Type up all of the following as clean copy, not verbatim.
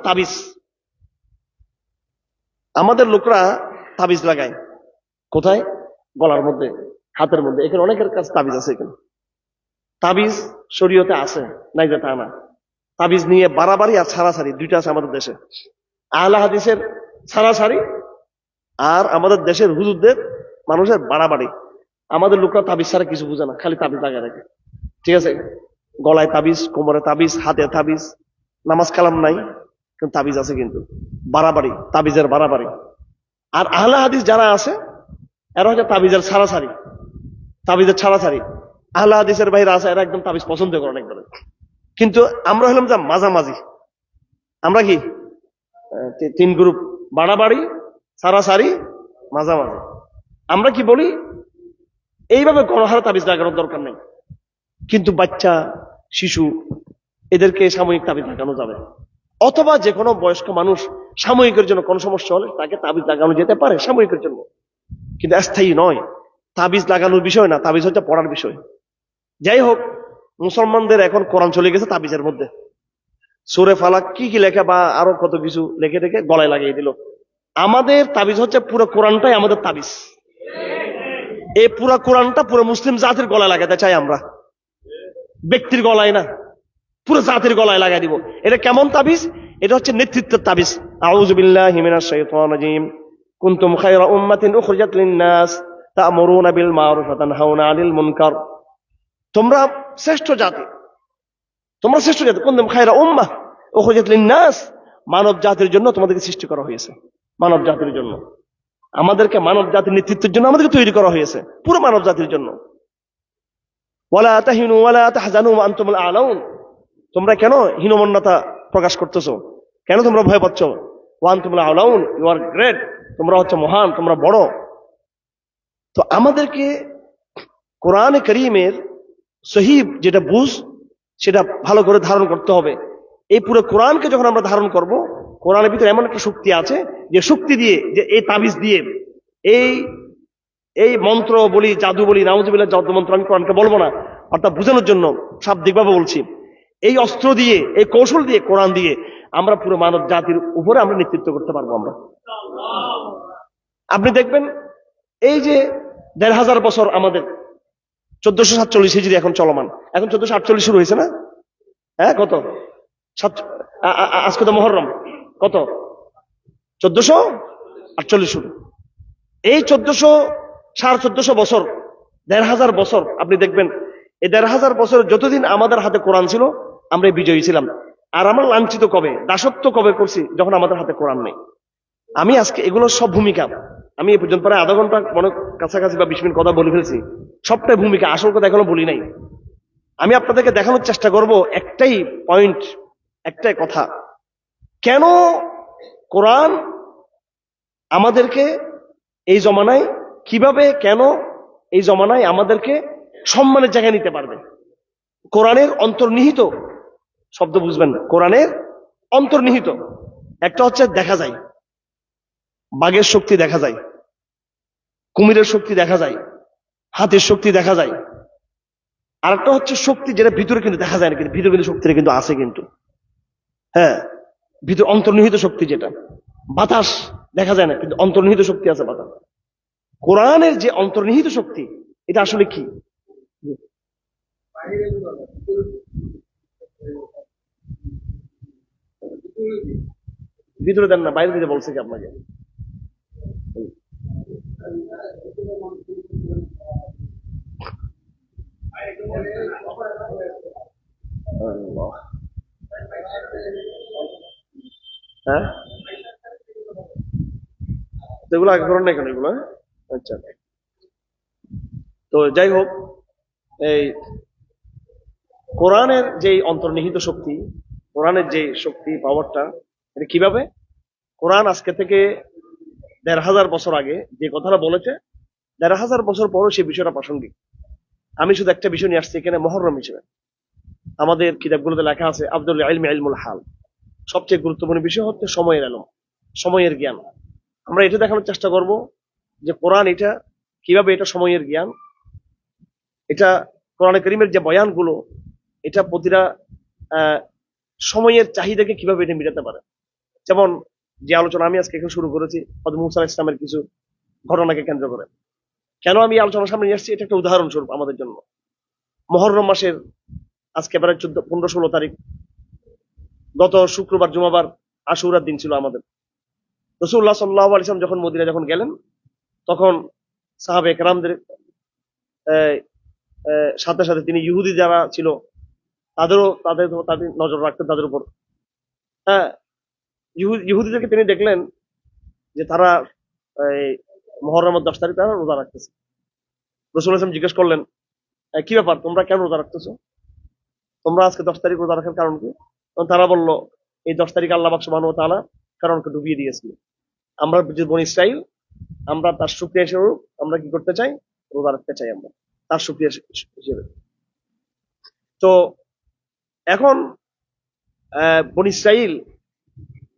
তাবিজ। আমাদের লোকরা তাবিজ লাগায় কোথায়? গলার মধ্যে, হাতের মধ্যে। এখানে অনেকের কাছে তাবিজ আছে। এখানে তাবিজ শরীয়তে আছে, নাই যে তা না। তাবিজ নিয়ে বাড়াবাড়ি আর ছাড়াছাড়ি দুইটা আছে আমাদের দেশে। আহলে হাদিসের ছাড়াছাড়ি আর আমাদের দেশের হুজুরদের মানুষের বাড়াবাড়ি। আমাদের লোকরা তাবিজ ছাড়া কিছু বুঝে না, খালি তাবিজ লাগায় রাখে। ঠিক আছে, গলায় তাবিজ, কোমরে তাবিজ, হাতে তাবিজ, নামাজ কালাম নাই, কিন্তু তাবিজ আছে। কিন্তু বাড়াবাড়ি, তাবিজের বাড়াবাড়ি। আর আহলে হাদিস যারা আছে এরা হচ্ছে তাবিজের ছাড়াছাড়ি, তাবিজের ছাড়াছাড়ি। আহলে হাদিসের বাইরে আছে এরা একদম তাবিজ পছন্দ করেন একবারে। কিন্তু আমরা হলাম যা মাঝামাঝি। আমরা কি তিন গ্রুপ, বাড়াবাড়ি, ছাড়াছাড়ি, মাঝামাঝি। আমরা কি বলি, এইভাবে গণহারে তাবিজ লাগানোর দরকার নেই, কিন্তু বাচ্চা, শিশু এদেরকে সাময়িক তাবিজ লাগানো যাবে। অথবা যে কোনো বয়স্ক মানুষ সাময়িকের জন্য কোনো সমস্যা হলে তাকে তাবিজ লাগানো যেতে পারে সাময়িকের জন্য, কিন্তু স্থায়ী নয়। তাবিজ লাগানোর বিষয় না, তাবিজ হচ্ছে পড়ার বিষয়। যাই হোক, মুসলমানদের এখন কোরআন চলে গেছে তাবিজের মধ্যে। সূরা ফালাক কি কি লেখা বা আরো কত কিছু লেখে রেখে গলায় লাগিয়ে দিল। আমাদের তাবিজ হচ্ছে পুরো কোরআনটাই আমাদের তাবিজ। এই পুরো কোরআনটা পুরো মুসলিম জাতির গলায় লাগাতে চাই আমরা, ব্যক্তির গলায় না, পুরো জাতির গলায় লাগাই দিব। এটা কেমন তাবিজ? এটা হচ্ছে নেতৃত্বের তাবিজ। আউযু বিল্লাহি মিনাশ শাইতানির রাজিম। কুনতুম খায়রা উম্মাতিন উখরিজাত লিন-নাস তা'মুরুনা বিল মা'রুফ ওয়া তানহাউনা আনিল মুনকার। তোমরা শ্রেষ্ঠ জাতি, তোমরা শ্রেষ্ঠ জাতি। কুনতুম খায়রা উম্মাহ উখরিজাত লিন-নাস, মানব জাতির জন্য তোমাদেরকে সৃষ্টি করা হয়েছে, মানব জাতির জন্য। আমাদেরকে মানব জাতির নেতৃত্বের জন্য আমাদেরকে তৈরি করা হয়েছে, পুরো মানব জাতির জন্য। ওয়ালা তাহিনু ওয়ালা তাহজানু ওয়া আনতুমুল আ'লাউন। তোমরা কেন হীনমন্যতা প্রকাশ করতেছো? কেন তোমরা ভয় পাচ্ছ? ওয়া আনতুমুল আ'লাউন, ইউ আর গ্রেট, তোমরা হচ্ছে মহান, তোমরা বড়। তো আমাদেরকে কোরআনে কারীমের সহিহ যেটা বুঝ, সেটা ভালো করে ধারণ করতে হবে। এই পুরো কোরআনকে যখন আমরা ধারণ করব, কোরআনের ভিতরে এমন একটা শক্তি আছে যে শক্তি দিয়ে, যে এই তাবিজ দিয়ে, এই এই মন্ত্র বলি, জাদু বলি, নাউজুবিল্লাহ, জাদু মন্ত্র আমি কোরআনকে বলবো না, অর্থাৎ বোঝানোর জন্য শাব্দিকভাবে বলছি। এই অস্ত্র দিয়ে, এই কৌশল দিয়ে, কোরআন দিয়ে আমরা পুরো মানব জাতির উপরে আমরা নেতৃত্ব করতে পারবো আমরা। আপনি দেখবেন এই যে ১৫০০ বছর আমাদের ১৪৪৭ হিজরি এখন চলমান, এখন ১৪৪৮ শুরু হয়েছে না? হ্যাঁ, কত আজকে তো মুহররম, কত ১৪৪৮ শুরু। এই ১৪০০ বছর, ১৫০০ বছর আপনি দেখবেন, এই ১৫০০ বছর যতদিন আমাদের হাতে কোরআন ছিল আমরা বিজয়ী ছিলাম। আর আমরা লাঞ্ছিত কবে, দাসত্ব কবে করছি? যখন আমাদের হাতে কোরআন নেই। আমি আজকে এগুলো সব ভূমিকা, আমি এই পর্যন্ত প্রায় আধা ঘন্টা মনে কাছাকাছি বা ২০ মিনিট কথা বলে ফেলছি। সবটাই ভূমিকা, আসল কথা এখনো বলি নাই। আমি আপনাদেরকে দেখানোর চেষ্টা করব একটাই পয়েন্ট, একটাই কথা, কেন কোরআন আমাদেরকে এই জমানায়, কিভাবে, কেন এই জমানায় আমাদেরকে সম্মানের জায়গায় নিতে পারবে। কোরআনের অন্তর্নিহিত শব্দ বুঝবেন, কোরআনের অন্তর্নিহিত একটা হচ্ছে দেখা যায়, বাঘের শক্তি দেখা যায়, কুমিরের শক্তি দেখা যায়, হাতের শক্তি দেখা যায়। আর একটা হচ্ছে শক্তি যেটা ভিতরে কিন্তু দেখা যায় না, কিন্তু ভিতরে কিন্তু শক্তিটা কিন্তু আছে কিন্তু। হ্যাঁ, ভিতরে অন্তর্নিহিত শক্তি, যেটা বাতাস দেখা যায় না কিন্তু অন্তর্নিহিত শক্তি আছে বাতাস। কোরআনের যে অন্তর্নিহিত শক্তি, এটা আসলে কি? ভিতরে দেন না, বাইরে দিতে বলছে কি আপনাকে? হ্যাঁ, এগুলো আগে করেন না কেন এগুলো? আচ্ছা, তো যাই হোক, এই কোরআনের যে অন্তর্নিহিত শক্তি, কোরআনের যে শক্তি, পাওয়ারটা, এটা কিভাবে? কোরআন আজকে থেকে ১৫০০ বছর আগে যে কথাটা বলেছে, ১৫০০ বছর পরও সেই বিষয়টা প্রাসঙ্গিক। আমি শুধু একটা বিষয় নিয়ে আসছি এখানে, মুহররম হিসেবে। আমাদের কিতাবগুলোতে লেখা আছে আফদলুল ইলমি ইলমুল হাল, সবচেয়ে গুরুত্বপূর্ণ বিষয় হচ্ছে সময়ের ইলম, সময়ের জ্ঞান। আমরা এটা দেখানোর চেষ্টা করব যে কোরআন এটা কিভাবে, এটা সময়ের জ্ঞান, এটা কোরআনে কারীমের যে বয়ানগুলো, এটা প্রতিটা সময়ের চাহিদাকে কিভাবে এটা মেটাতে পারে। যেমন যে আলোচনা আমি আজকে এখানে শুরু করেছি হযরত মূসা আলাইহিস সালামের কিছু ঘটনাকে কেন্দ্র করে, কেন আমি এই আলোচনার সামনে নিয়ে আসছি, এটা একটা উদাহরণস্বরূপ আমাদের জন্য। মুহররম মাসের আজকে প্রায় 15-16 তারিখ, গত শুক্রবার জুমাবার আশুরার দিন ছিল আমাদের। রাসূলুল্লাহ সাল্লাল্লাহু আলাইহি ওয়াসাল্লাম যখন মদিনা যখন গেলেন, তখন সাহাবে কেরামদের সাথে সাথে তিনি ইহুদি যারা ছিল তাদের নজর রাখতেন তাদের উপর। হ্যাঁ, ইহুদিদেরকে তিনি দেখলেন যে তারা এই মুহররমের 10 তারিখ তারা রোজা রাখতেছে। রাসূলুল্লাহ সাল্লাল্লাহু আলাইহি ওয়াসাল্লাম জিজ্ঞেস করলেন, কি ব্যাপার, তোমরা কেন রোজা রাখতেছো? তোমরা আজকে 10 তারিখ রোজা রাখার কারণ কি? তখন তারা বলল, এই 10 তারিখ আল্লাহ পাক সুবহানাহু ওয়া তাআলা ফেরাউনকে ডুবিয়ে দিয়েছিল। আমরা যে বনী ইসরাইল, আমরা তার শুকরিয়া হিসেবে আমরা কি করতে চাই? রোজা রাখতে চাই আমরা তার শুকরিয়া হিসেবে। তো এখন বনী ইসরাইল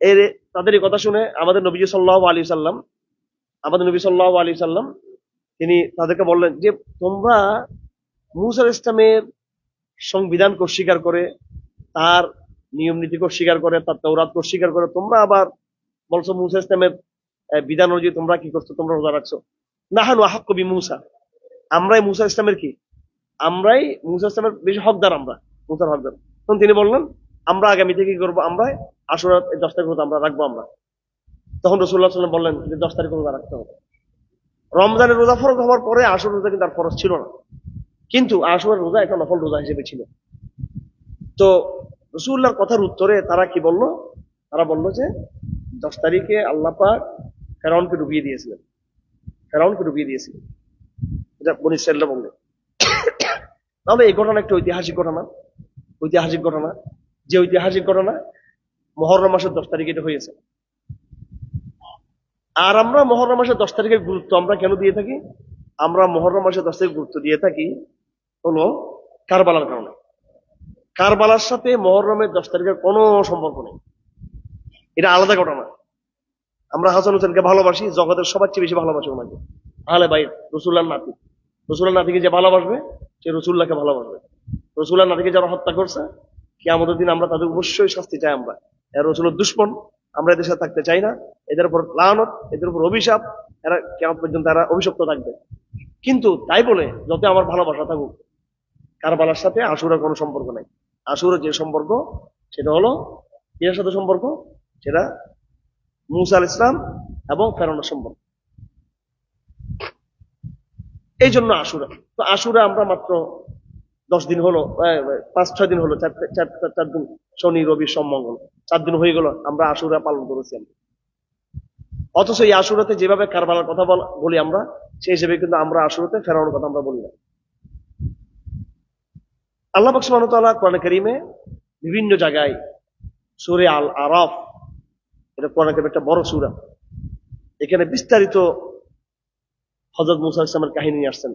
এর তাদের এই কথা শুনে আমাদের নবী সাল্লাল্লাহু আলাইহি সাল্লাম তিনি তাদেরকে বললেন যে তোমরা মূসা আলাইহিস সালামের সংবিধানকে অস্বীকার করে, তার নিয়ম নীতিকে অস্বীকার করে, তার তাওরাতকে অস্বীকার করে তোমরা আবার বলছো মূসা আলাইহিস সালামের বিধান অনুযায়ী তোমরা কি করছো? তোমরা রোজা রাখছো। নাহানু আহাক্কু বিমূসা, আমরাই মূসা আলাইহিস সালামের কি? আমরাই মূসা আলাইহিস সালামের বেশি হকদার, আমরা মূসার হকদার। তখন তিনি বললেন, আমরা আগামী থেকে কি করবো? আমরা আশুরা 10 তারিখ রোজা আমরা রাখবো আমরা। তখন রাসূলুল্লাহ সাল্লাল্লাহু আলাইহি ওয়াসাল্লাম বললেন যে 10 তারিখ রোজা রাখতে হবে। রমজানের রোজা ফরজ হওয়ার পরে আশুরার রোজা কিন্তু আর ফরজ ছিল না, কিন্তু আশুরার রোজা একটা নফল রোজা হিসেবে ছিল। তো রাসূলুল্লাহর কথার উত্তরে তারা কি বলল? তারা বলল যে 10 তারিখে আল্লাহ পাক ফেরাউনকে ডুবিয়ে দিয়েছিলেন, ফেরাউনকে ডুবিয়ে দিয়েছিলেন, এটা বনী ইসরাঈলরা বলল। তাহলে এই ঘটনা একটা ঐতিহাসিক ঘটনা, ঐতিহাসিক ঘটনা, যে ঐতিহাসিক ঘটনা মুহররম মাসের 10 তারিখে এটা হয়েছে। আর আমরা মুহররম মাসের 10 তারিখের গুরুত্ব আমরা কেন দিয়ে থাকি? আমরা মুহররম মাসের 10 তারিখ গুরুত্ব দিয়ে থাকি হলো কারবালার কারণে। কারবালার সাথে মুহররমের 10 তারিখের কোনো সম্পর্ক নেই, এটা আলাদা ঘটনা। আমরা হাসান হোসেনকে ভালোবাসি, জগতের সবার চেয়ে বেশি ভালোবাসি ওনাকে, আহলে বাইত, রাসূলুল্লাহর নাতি। রাসূলুল্লাহর নাতিকে যে ভালোবাসবে সে রাসূলুল্লাহকে ভালোবাসবে। রাসূলুল্লাহর নাতিকে যারা হত্যা করছে, কিয়ামতের দিন আমরা তাদের অবশ্যই শাস্তি চাই। আমরা রাসূলের দুশমন, আমরা এদের সাথে থাকতে চাই না। এদের উপর লানত, এদের উপর অভিশাপ, এরা কিয়ামত পর্যন্ত এরা অভিশপ্ত থাকবে। কিন্তু তাই বলে যত আমার ভালোবাসা থাকুক, কারবালার সাথে আশুরার কোনো সম্পর্ক নাই। আশুরার যে সম্পর্ক সেটা হলো এর সাথে সম্পর্ক, সেটা মূসা আলাইহিস সালাম এবং ফেরাউনের সম্পর্ক। এই জন্য আশুরা। তো আশুরা আমরা মাত্র 10 দিন হলো, 5-6 দিন হলো, 4 দিন, শনি রবি সোম মঙ্গল 4 দিন হয়ে গেল আমরা আশুরা পালন করেছি। অথচ এই আশুরাতে যেভাবে কারবালার কথা বলি আমরা, সেই হিসেবে কিন্তু আমরা আশুরাতে ফেরাউনের কথা আমরা বলি না। আল্লাহ পাক সুবহানাহু ওয়া তাআলা কোরআন কারীমে বিভিন্ন জায়গায়, সূরা আল আরাফ, এটা কোরআন কারীমের একটা বড় সূরা, এখানে বিস্তারিত হযরত মূসা আলাইহিস সালামের কাহিনী নিয়ে আসছেন,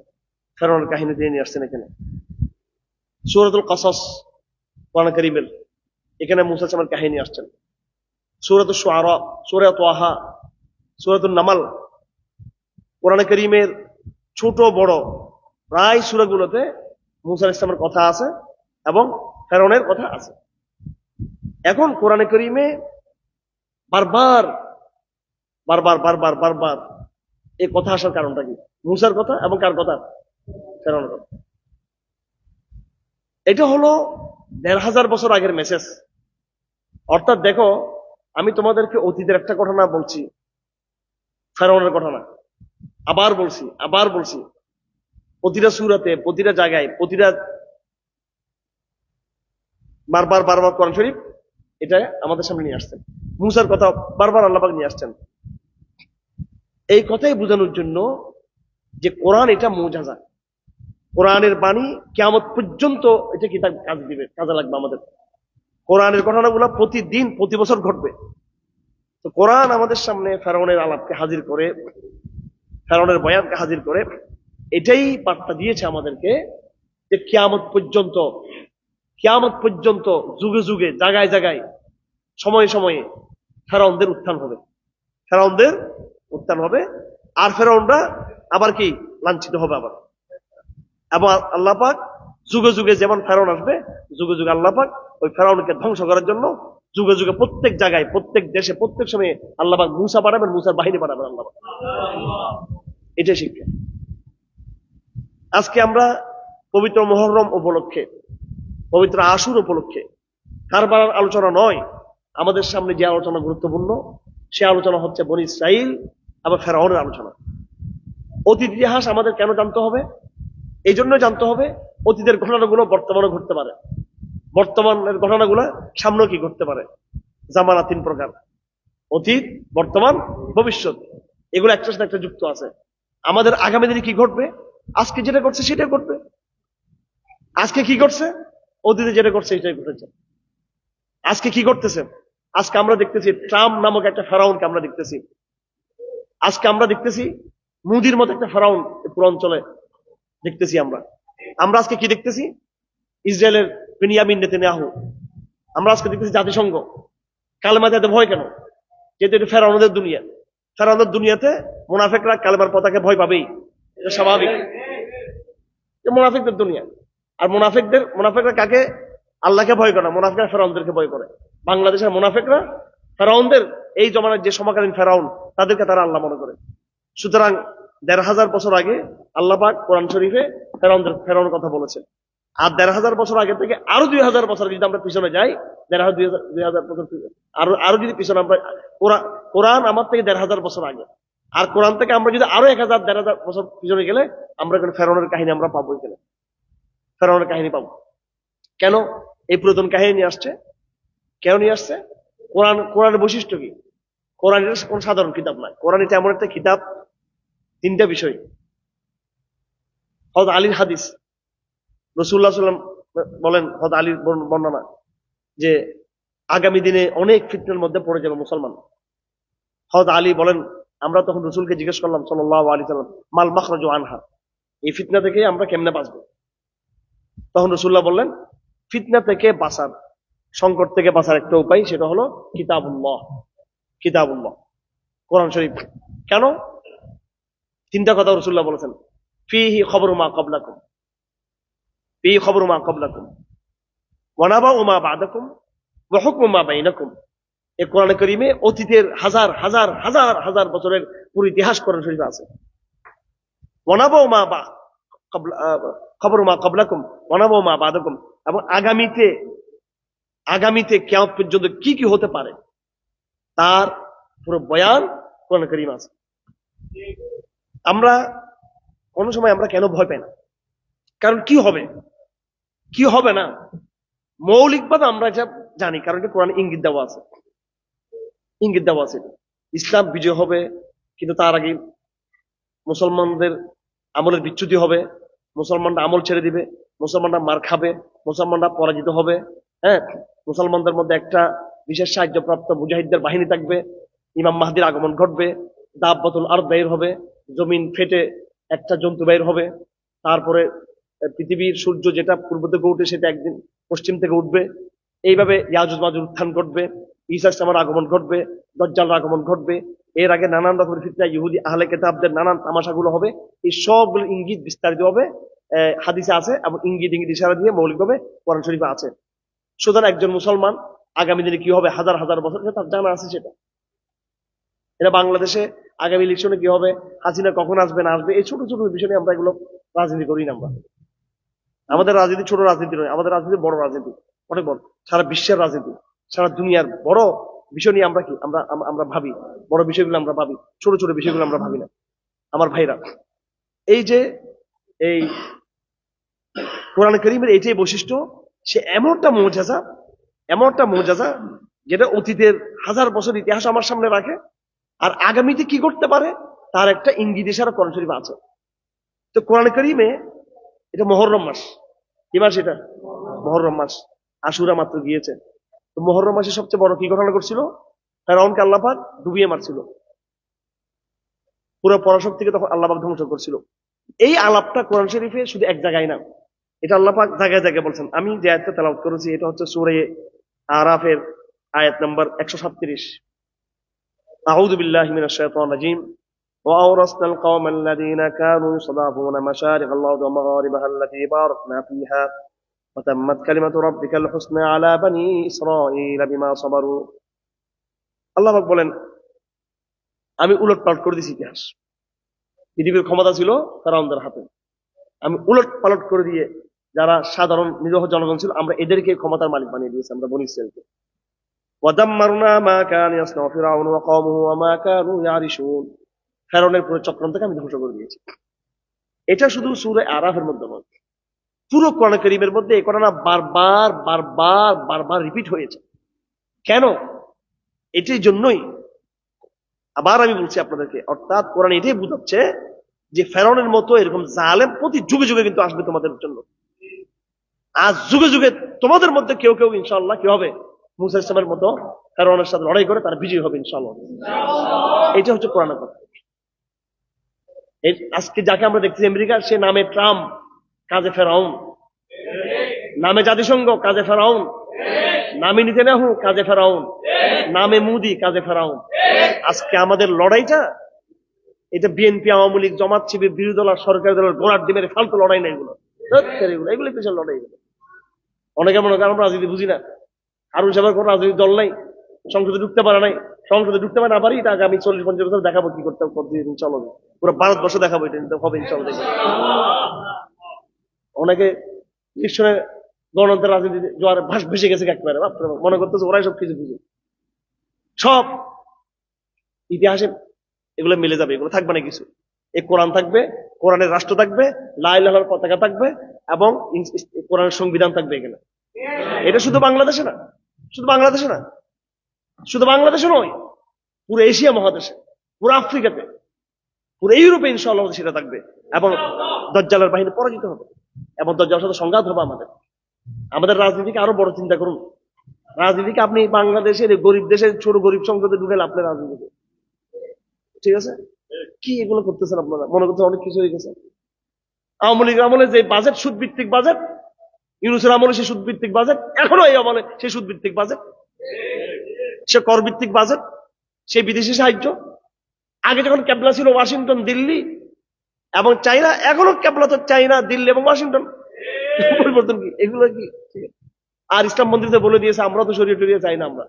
ফেরাউনের কাহিনী দিয়ে নিয়ে আসছেন। এখানে সূরাতুল কাসাস কোরআন কারীমের, এখানে মূসা আলাইহিস সালামের কাহিনী আসছেন। সূরাতুশ শুআরা, সূরা তাহা, সূরাতুন নামাল, কোরআন কারীমের ছোট বড় প্রায় সূরাগুলোতে মূসা আলাইহিস সালামের কথা আছে এবং ফেরাউনের কথা আছে। এখন কোরআন কারীমে বারবার বারবার বারবার বারবার এই কথা আসার কারণটা কি? মূসার কথা এবং কার কথা? ফেরাউনের কথা। এটা হলো 1500 বছর আগের মেসেজ। অর্থাৎ দেখো, আমি তোমাদেরকে অতীতের একটা ঘটনা বলছি, ফেরাউনের ঘটনা আবার বলছি, প্রতিটা সূরাতে, প্রতিটা জায়গায়, প্রতিটা বারবার বারবার কোরআন শরীফ এটা আমাদের সামনে নিয়ে আসছেন। মূসার কথা বারবার আল্লাহ পাক নিয়ে আসছেন। এই কথাই বোঝানোর জন্য যে কোরআন এটা মুআজিজা, কোরআনের বাণী কিয়ামত পর্যন্ত এটা কি কাজ দিবে, কাজে লাগবে আমাদের। কোরআনের ঘটনাগুলো প্রতিদিন প্রতি বছর ঘটবে। তো কোরআন আমাদের সামনে ফেরাউনের আলাপকে হাজির করে, ফেরাউনের বয়ানকে হাজির করে এটাই বার্তা দিয়েছে আমাদেরকে যে কিয়ামত পর্যন্ত যুগে যুগে, জায়গায় জায়গায়, সময়ে সময়ে ফেরাউনদের উত্থান হবে। আর ফেরাউনরা আবার কি লাঞ্ছিত হবে আবার। এবং আল্লাহ পাক যুগে যুগে যেমন ফেরাউন আসবে, যুগে যুগে আল্লাহ পাক ওই ফেরাউনকে ধ্বংস করার জন্য যুগে যুগে প্রত্যেক জায়গায়, প্রত্যেক দেশে, প্রত্যেক সময়ে আল্লাহ পাক মুসা পাঠাবেন, মুসার বাহিনী পাঠাবেন আল্লাহ পাক। এটাই শিক্ষা। আজকে আমরা পবিত্র মুহররম উপলক্ষে, পবিত্র আশুর উপলক্ষে কারবার আলোচনা নয়, আমাদের সামনে যে আলোচনা গুরুত্বপূর্ণ সে আলোচনা হচ্ছে বনী ইসরাইল এবং ফেরাউনের আলোচনা। অতীত ইতিহাস আমাদের কেন জানতে হবে? এই জন্য জানতে হবে, অতীতের ঘটনাগুলো বর্তমানে ঘটতে পারে, বর্তমানের ঘটনাগুলো সামনে কি ঘটতে পারে। জামানা 3 প্রকার: অতীত, বর্তমান, ভবিষ্যৎ। এগুলো একটার সাথে একটা যুক্ত আছে। আমাদের আগামী দিনে কি ঘটবে? আজকে যেটা ঘটছে সেটাই ঘটবে। আজকে কি ঘটছে? অতীতে যেটা ঘটছে সেটাই ঘটেছে। আজকে কি ঘটতেছে? আজকে আমরা দেখতেছি ট্রাম্প নামক একটা ফেরাউনকে আমরা দেখতেছি। আজকে আমরা দেখতেছি মুদির মতো একটা ফেরাউন পুরো অঞ্চলে দেখতেছি। আমরা আজকে কি দেখতেছি? ইসরায়েলের বেনিয়ামিন নেতানিয়াহু। আমরা আজকে দেখতেছি জাতিসংঘ। কালেমাতে এত ভয় কেন? যেহেতু এটা ফেরাউনদের দুনিয়া। ফেরাউনদের দুনিয়াতে মুনাফিকরা কালেমার পতাকে ভয় পাবেই, এটা স্বাভাবিক। মুনাফিকদের দুনিয়া। আর মুনাফিকরা কাকে? আল্লাহকে ভয় করে না, মুনাফিকরা ফেরাউনদেরকে ভয় করে। বাংলাদেশের মুনাফিকরা ফেরাউনদের, এই জমানার যে সমকালীন ফেরাউন, তাদেরকে তারা আল্লাহ মনে করে। সুতরাং ১৫০০ বছর আগে আল্লাহ পাক কোরআন শরীফে ফেরাউনের কথা বলেছেন। আর ১৫০০ বছর আগে থেকে আরো ২০০০ বছর যদি আমরা পিছনে যাই, ২০০০ বছর আরো যদি পিছনে আমরা, কোরআন আমার থেকে ১৫০০ বছর আগে। আর কোরআন থেকে আমরা যদি আরো ১০০০ বছর পিছনে গেলে আমরা এখানে ফেরাউনের কাহিনী আমরা পাবো। এখানে ফেরাউনের কাহিনী পাবো। কেন এই পুরাতন কাহিনী নিয়ে আসছে? কেন নিয়ে আসছে? কোরআনের বৈশিষ্ট্য কি? কোরআন এটা কোন সাধারণ কিতাব নয়। কোরআন এটা এমন একটা কিতাব, 3টা বিষয়। হযরত আলীর হাদিস, রাসূলুল্লাহ সাল্লাল্লাহু আলাইহি ওয়াসাল্লাম বলেন, হযরত আলীর বর্ণনা, যে আগামী দিনে অনেক ফিতনার মধ্যে পড়ে যাবে মুসলমান। হযরত আলী বলেন, আমরা তখন রাসূলকে জিজ্ঞেস করলাম সাল্লাল্লাহু আলাইহি ওয়াসাল্লাম, মাল মাখরাজু আনহা, এই ফিতনা থেকে আমরা কেমনে বাঁচবো? তখন রাসূলুল্লাহ বললেন, ফিতনা থেকে বাঁচার, সংকট থেকে বাঁচার একটা উপায়, সেটা হলো কিতাবুল্লাহ। কিতাবুল্লাহ, কোরআন শরীফ। কেন? 3টা কথা রাসূলুল্লাহ বলেছেন। ফিহি খবরু মা ক্বাবলাকুম, ফিহি খবরু মা ক্বাবলাকুম ওয়া নাবাউ মা বা'দাকুম ওয়া হুকমু মা বাইনাকুম। এই কোরআনে কারীমে অতীতের হাজার হাজার হাজার হাজার বছরের পুরো ইতিহাস কোরআন শরীফে আছে। ওয়া নাবাউ মা খবরু মা ক্বাবলাকুম ওয়া নাবাউ মা বা'দাকুম, এবং আগামীতে কিয়ামত পর্যন্ত কি কি হতে পারে তার পুরো বয়ান কোরআন কারীম আছে। আমরা কোন সময় আমরা কেন ভয় পাই না? কারণ কি হবে, কি হবে না, মৌলিকভাবে আমরা যা জানি, কারণ এটা কোরআনে ইঙ্গিত দেওয়া আছে। ইঙ্গিত দেওয়া আছে ইসলাম বিজয় হবে, কিন্তু তার আগে মুসলমানদের আমলের বিচ্যুতি হবে, মুসলমানরা আমল ছেড়ে দিবে, মুসলমানরা মার খাবে, মুসলমানরা পরাজিত হবে। হ্যাঁ, মুসলমানদের মধ্যে একটা বিশেষ সাহায্যপ্রাপ্ত মুজাহিদদের বাহিনী থাকবে, ইমাম মাহদির আগমন ঘটবে, দাব্বাতুল আরদ বের হবে, জমিন ফেটে একটা জন্তু বের হবে, তারপরে পৃথিবীর সূর্য যেটা পূর্ব থেকে উঠে সেটা একদিন পশ্চিম থেকে উঠবে। এইভাবে ইয়াজুজ মাজুজ উত্থান ঘটবে, ঈসা ইসলামের আগমন ঘটবে, দজ্জালের আগমন ঘটবে। এর আগে নানান রকমের ফিতনা, ইহুদি আহলে কিতাবদের নানান তামাশাগুলো হবে। এই সবগুলো ইঙ্গিত বিস্তারিত হবে হাদিসে আছে, এবং ইঙ্গিত ইশারা দিয়ে মৌলিকভাবে কোরআন শরীফে আছে। সুতরাং একজন মুসলমান আগামী দিনে কি হবে হাজার হাজার বছর তার জানা আছে। এটা বাংলাদেশে আগামী ইলেকশনে কি হবে, হাসিনা কখন আসবে না আসবে, এই ছোট ছোট বিষয় নিয়ে আমরা এগুলো রাজনীতি করি না। আমাদের রাজনীতি ছোট রাজনীতি নয়, আমাদের রাজনীতি বড় রাজনীতি, অনেক বড়। সারা বিশ্বের রাজনীতি, সারা দুনিয়ার বড় বিষয় নিয়ে আমরা কি আমরা ভাবি, বড় বিষয়গুলো আমরা ভাবি, ছোট ছোট বিষয়গুলো আমরা ভাবি না। আমার ভাইরা, এই যে এই কোরআন কারীমের এইটাই বৈশিষ্ট্য, সে এমনটা মুজিজা যেটা অতীতের হাজার বছর ইতিহাস আমার সামনে রাখে, আর আগামীতে কি করতে পারে তার একটা ইঙ্গিত ইশারা কোরআন শরীফে আছে। তো কোরআন কারীমে এটা মুহররম মাস, কি মাস এটা? মুহররম মাস। আশুরা মাত্র গিয়েছে। তো মুহররম মাসে সবচেয়ে বড় কি ঘটনা ঘটছিল? ফেরাউনকে আল্লাহ পাক ডুবিয়ে মারছিল, পুরো পরাশক্তিকে তখন আল্লাহ পাক ধ্বংস করছিল। এই আলাপটা কোরআন শরীফে শুধু এক জায়গায় না, এটা আল্লাহ পাক জায়গায় জায়গায় বলছেন। আমি যে আয়াতটা তেলাওয়াত করেছি এটা হচ্ছে সূরা আরাফের আয়াত নাম্বার 137। আউযু বিল্লাহি মিনাশ শাইতানির রাজীম। وأورثنا القوم الذين كانوا يستضعفون مشارق الأرض ومغاربها التي باركنا فيها وتمت كلمة ربك الحسنى على بني إسرائيل بما صبروا আল্লাহ পাক বলেন আমি উলটপালট করে দিয়েছি ইতিহাস। পৃথিবীর ক্ষমতা ছিল ফেরাউনদের হাতে, আমি উলটপালট করে দিয়ে যারা সাধারণ নিরীহ জনগণ ছিল আমরা এদেরকে ক্ষমতার মালিক বানিয়ে দিয়েছি, আমরা বনী ইসরাইলকে। ওয়াদাম্মারনা মা কান ইয়াসনাউ ফিরআউন ওয়া কওমুহু ওয়া মা কানু ইয়ারিশুন, ফেরাউনের পুরো চক্রান্তকে আমি ধ্বংস করে দিয়েছি। এটা শুধু সূরা আরাফের মধ্যে নয়, পুরো কোরআন কারীমের মধ্যে এই ঘটনা বারবার বারবার বারবার রিপিট হয়েছে। কেন? এটির জন্যই আবার আমি বলছি আপনাদেরকে, অর্থাৎ কোরআন এটাই বুঝাচ্ছে যে ফেরাউনের মতো এরকম জালেম প্রতি যুগে যুগে কিন্তু আসবে তোমাদের জন্য। আজ যুগে যুগে তোমাদের মধ্যে কেউ কেউ ইনশাআল্লাহ কি হবে, মুসা ইসলামের মতো ফেরাউনের সাথে লড়াই করে তারা বিজয়ী হবে ইনশাআল্লাহ। এটা হচ্ছে কোরআনের কথা। আজকে যাকে আমরা দেখছি আমেরিকা, সে নামে ট্রাম্প, কাজে ফেরাউন। নামে জাতিসংঘ, কাজে ফেরাউন। নামে নেতানিয়াহু, কাজে ফেরাউন। নামে মোদি, কাজে ফেরাউন। আজকে আমাদের লড়াইটা এটা বিএনপি, আওয়ামী লীগ, জামাত, শিবির, বিরোধী দল, সরকারি দলের গোড়ার ডিমের ফালতু লড়াই না এগুলো। এগুলো কিসের লড়াই? অনেকে মনে করেন আমরা রাজনীতি বুঝি না, হারুন সাহেবের কোনো রাজনৈতিক দল নাই, সংসদে ঢুকতে পারে নাই, সংসদে ঢুকতে পারে না পারি, তাকে আমি 40-50 বছর দেখাবো কি করতে চলো, পুরো ভারতবর্ষ দেখাবো, এটা হবে ইনশাল্লাহ। অনেকে ইলেকশনে গণতন্ত্রের রাজনীতি জোয়ার ভাস ভেসে গেছে একেবারে, মনে করতেছে ওরাই সব কিছু বুঝে। সব ইতিহাসে এগুলো মিলে যাবে, এগুলো থাকবে না কিছু। এই কোরআন থাকবে, কোরআনের রাষ্ট্র থাকবে, লা ইলাহা ইল্লাল্লাহর পতাকা থাকবে এবং কোরআনের সংবিধান থাকবে এখানে। এটা শুধু বাংলাদেশে না, শুধু বাংলাদেশে না, শুধু বাংলাদেশে নয়, পুরো এশিয়া মহাদেশে, পুরো আফ্রিকাতে, পুরো ইউরোপে ইনশাআল্লাহ সেটা থাকবে। এবং দাজ্জালের বাহিনী পরাজিত হবে এবং দাজ্জালের সাথে সংঘাত হবে আমাদের। আমাদের রাজনীতিকে আরো বড় চিন্তা করুন। রাজনীতিকে আপনি বাংলাদেশের গরিব দেশের ছোট গরিব সংসদে ঢুকে আপনার রাজনীতিকে, ঠিক আছে? কি এগুলো করতেছেন আপনারা? মনে করছেন অনেক কিছু হয়ে গেছে। আওয়ামী লীগ আমলে যে বাজেট, সুদ ভিত্তিক বাজেট, ইউনূসের আমলে সে সুদ ভিত্তিক বাজেট, এখনো এই আমলে সে সুদ ভিত্তিক বাজেট, সে কর ভিত্তিক বাজেট, সে বিদেশি সাহায্য। আগে যখন ক্যাবলা ছিল ওয়াশিংটন, দিল্লি এবং চাইনা, এখনো ক্যাবলা তো চাইনা, দিল্লি এবং ওয়াশিংটন। পরিবর্তন কি এগুলো? কি আর ইসলাম মন্দিরতে বলে দিয়েছে আমরা তো শরীয়ত টরিয়ে চাই না। আমরা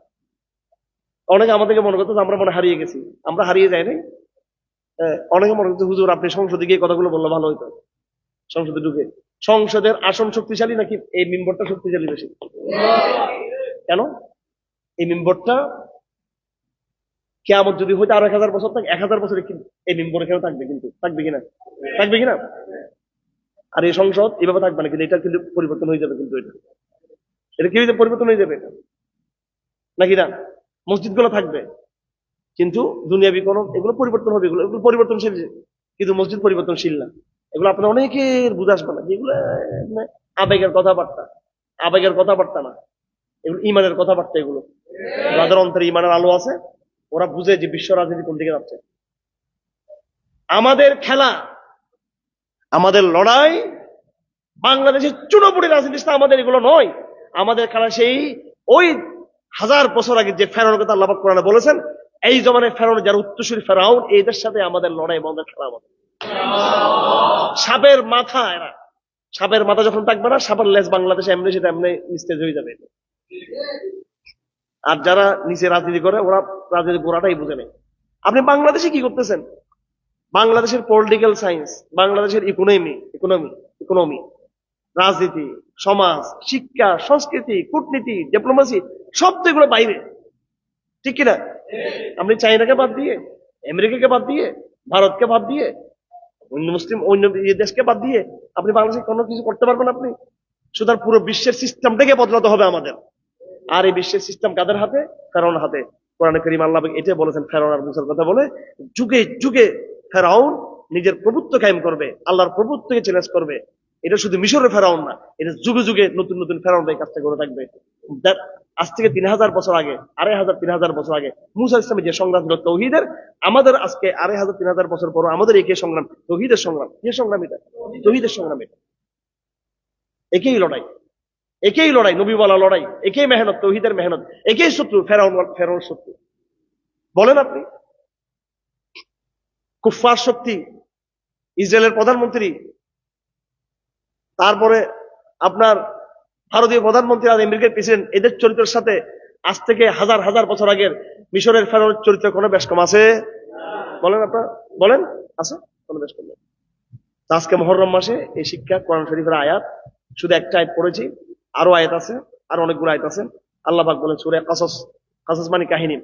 অনেকে আমাদেরকে মনে করতো আমরা মনে হারিয়ে গেছি, আমরা হারিয়ে যাই নাই। অনেকে মনে করছে হুজুর আপনি সংসদে গিয়ে কথাগুলো বললে ভালো হইতো। সংসদে ঢুকে সংসদের আসন শক্তিশালী নাকি এই মিম্বরটা শক্তিশালী বেশি? কেন? এই মিম্বরটা কিয়ামত যদি হইতে আরো 1000 বছর থাকে, 1000 বছরে কিন্তু এই মিম্বর এখানে থাকবে, কিন্তু থাকবে কিনা? থাকবে কিনা? আর এই সংসদ এভাবে থাকবে না, কিন্তু এটা কিন্তু পরিবর্তন হয়ে যাবে। কিন্তু এটা কি হয়ে পরিবর্তন হয়ে যাবে নাকি না? মসজিদ গুলো থাকবে কিন্তু দুনিয়াবি কোন এগুলো পরিবর্তন হবে, এগুলো পরিবর্তনশীল, কিন্তু মসজিদ পরিবর্তনশীল না। এগুলো আপনার অনেকের বুঝে আসবে না, যেগুলো আবেগের কথাবার্তা, আবেগের কথাবার্তা না, এগুলো ইমানের কথাবার্তা। এগুলো যাদের অন্তরে ইমানের আলো আছে ওরা বুঝে যে বিশ্ব রাজনীতি কোন দিকে যাচ্ছে। আমাদের খেলা, আমাদের লড়াই বাংলাদেশের চুনোপুটি রাজনীতি, আমাদের এগুলো নয়। আমাদের খেলা সেই ওই 1000 বছর আগে যে ফেরাউনের কথা আল্লাহ পাক কোরআনে বলেছেন, এই জমানায় ফেরাউন যারা উত্তরসূরি ফেরাউন, এদের সাথে আমাদের লড়াই, আমাদের খেলা। আমাদের সাপের মাথা, এরা সাপের মাথা যখন থাকবে না, সাপের লেজ বাংলাদেশে এমনি সেটা এমনি নিস্তেজ হয়ে যাবে। আর যারা নিচে রাজনীতি করে ওরা রাজনীতি গোড়াটাই বুঝে নেই। আপনি বাংলাদেশে কি করতেছেন? বাংলাদেশের পলিটিক্যাল সায়েন্স, বাংলাদেশের ইকোনমি, রাজনীতি, সমাজ, শিক্ষা, সংস্কৃতি, কূটনীতি, ডিপ্লোমেসি, সব তো এগুলো বাইরে, ঠিক কিনা? আপনি চাইনাকে বাদ দিয়ে, আমেরিকাকে বাদ দিয়ে, ভারতকে বাদ দিয়ে, অন্য দেশকে বাদ দিয়ে আপনি বাংলাদেশে কোনো কিছু করতে পারবেন? আপনি সুতরাং পুরো বিশ্বের সিস্টেমটাকে বদলাতে হবে আমাদের। আর এই বিশ্বের সিস্টেম কাদের হাতে? ফেরাউনের হাতে। কোরআনে কারীম আল্লাহ এটা বলেছেন, ফেরাউন আর মুসার কথা বলে, যুগে যুগে ফেরাউন নিজের প্রভুত্ব কায়েম করবে, আল্লাহর প্রভুত্বকে চ্যালেঞ্জ করবে। এটা শুধু মিশরের ফেরাউন না, এটা যুগে যুগে নতুন নতুন ফেরাউন এই কাজটা করে থাকবে। আজ থেকে 3000 বছর আগে, 2500-3000 বছর আগে মুসা ইসলামের যে সংগ্রাম ছিল তৌহিদের, আমাদের আজকে 2500-3000 বছর পর আমাদের একই সংগ্রাম, তৌহিদের সংগ্রাম। কি সংগ্রাম এটা? তৌহিদের সংগ্রাম। এটা একই লড়াই, একই লড়াই, নবী বলা লড়াই, একই মেহনত, তৌহিদের মেহনত, একই শত্রু ফেরাউন শত্রু। বলেন আপনি, কুফফার শক্তি, ইসরায়েলের প্রধানমন্ত্রী, তারপরে আপনার ভারতীয় প্রধানমন্ত্রী আর আমেরিকার প্রেসিডেন্ট এদের চরিত্রের সাথে আজ থেকে হাজার হাজার বছর আগের মিশরের ফেরাউনের চরিত্র কোনো বেশ কম আছে? বলেন আপনারা, বলেন আছে? কোনো বেশ কম নেই। তো আজকে মুহররম মাসে এই শিক্ষা কোরআন শরীফের আয়াত, শুধু একটা আয়াত পড়েছি, আরো আয়াত আছে, আর অনেকগুলো আয়াত আছে। আল্লাহ পাক বলেন সূরা কাসাস, কাসাস মানে কাহিনী,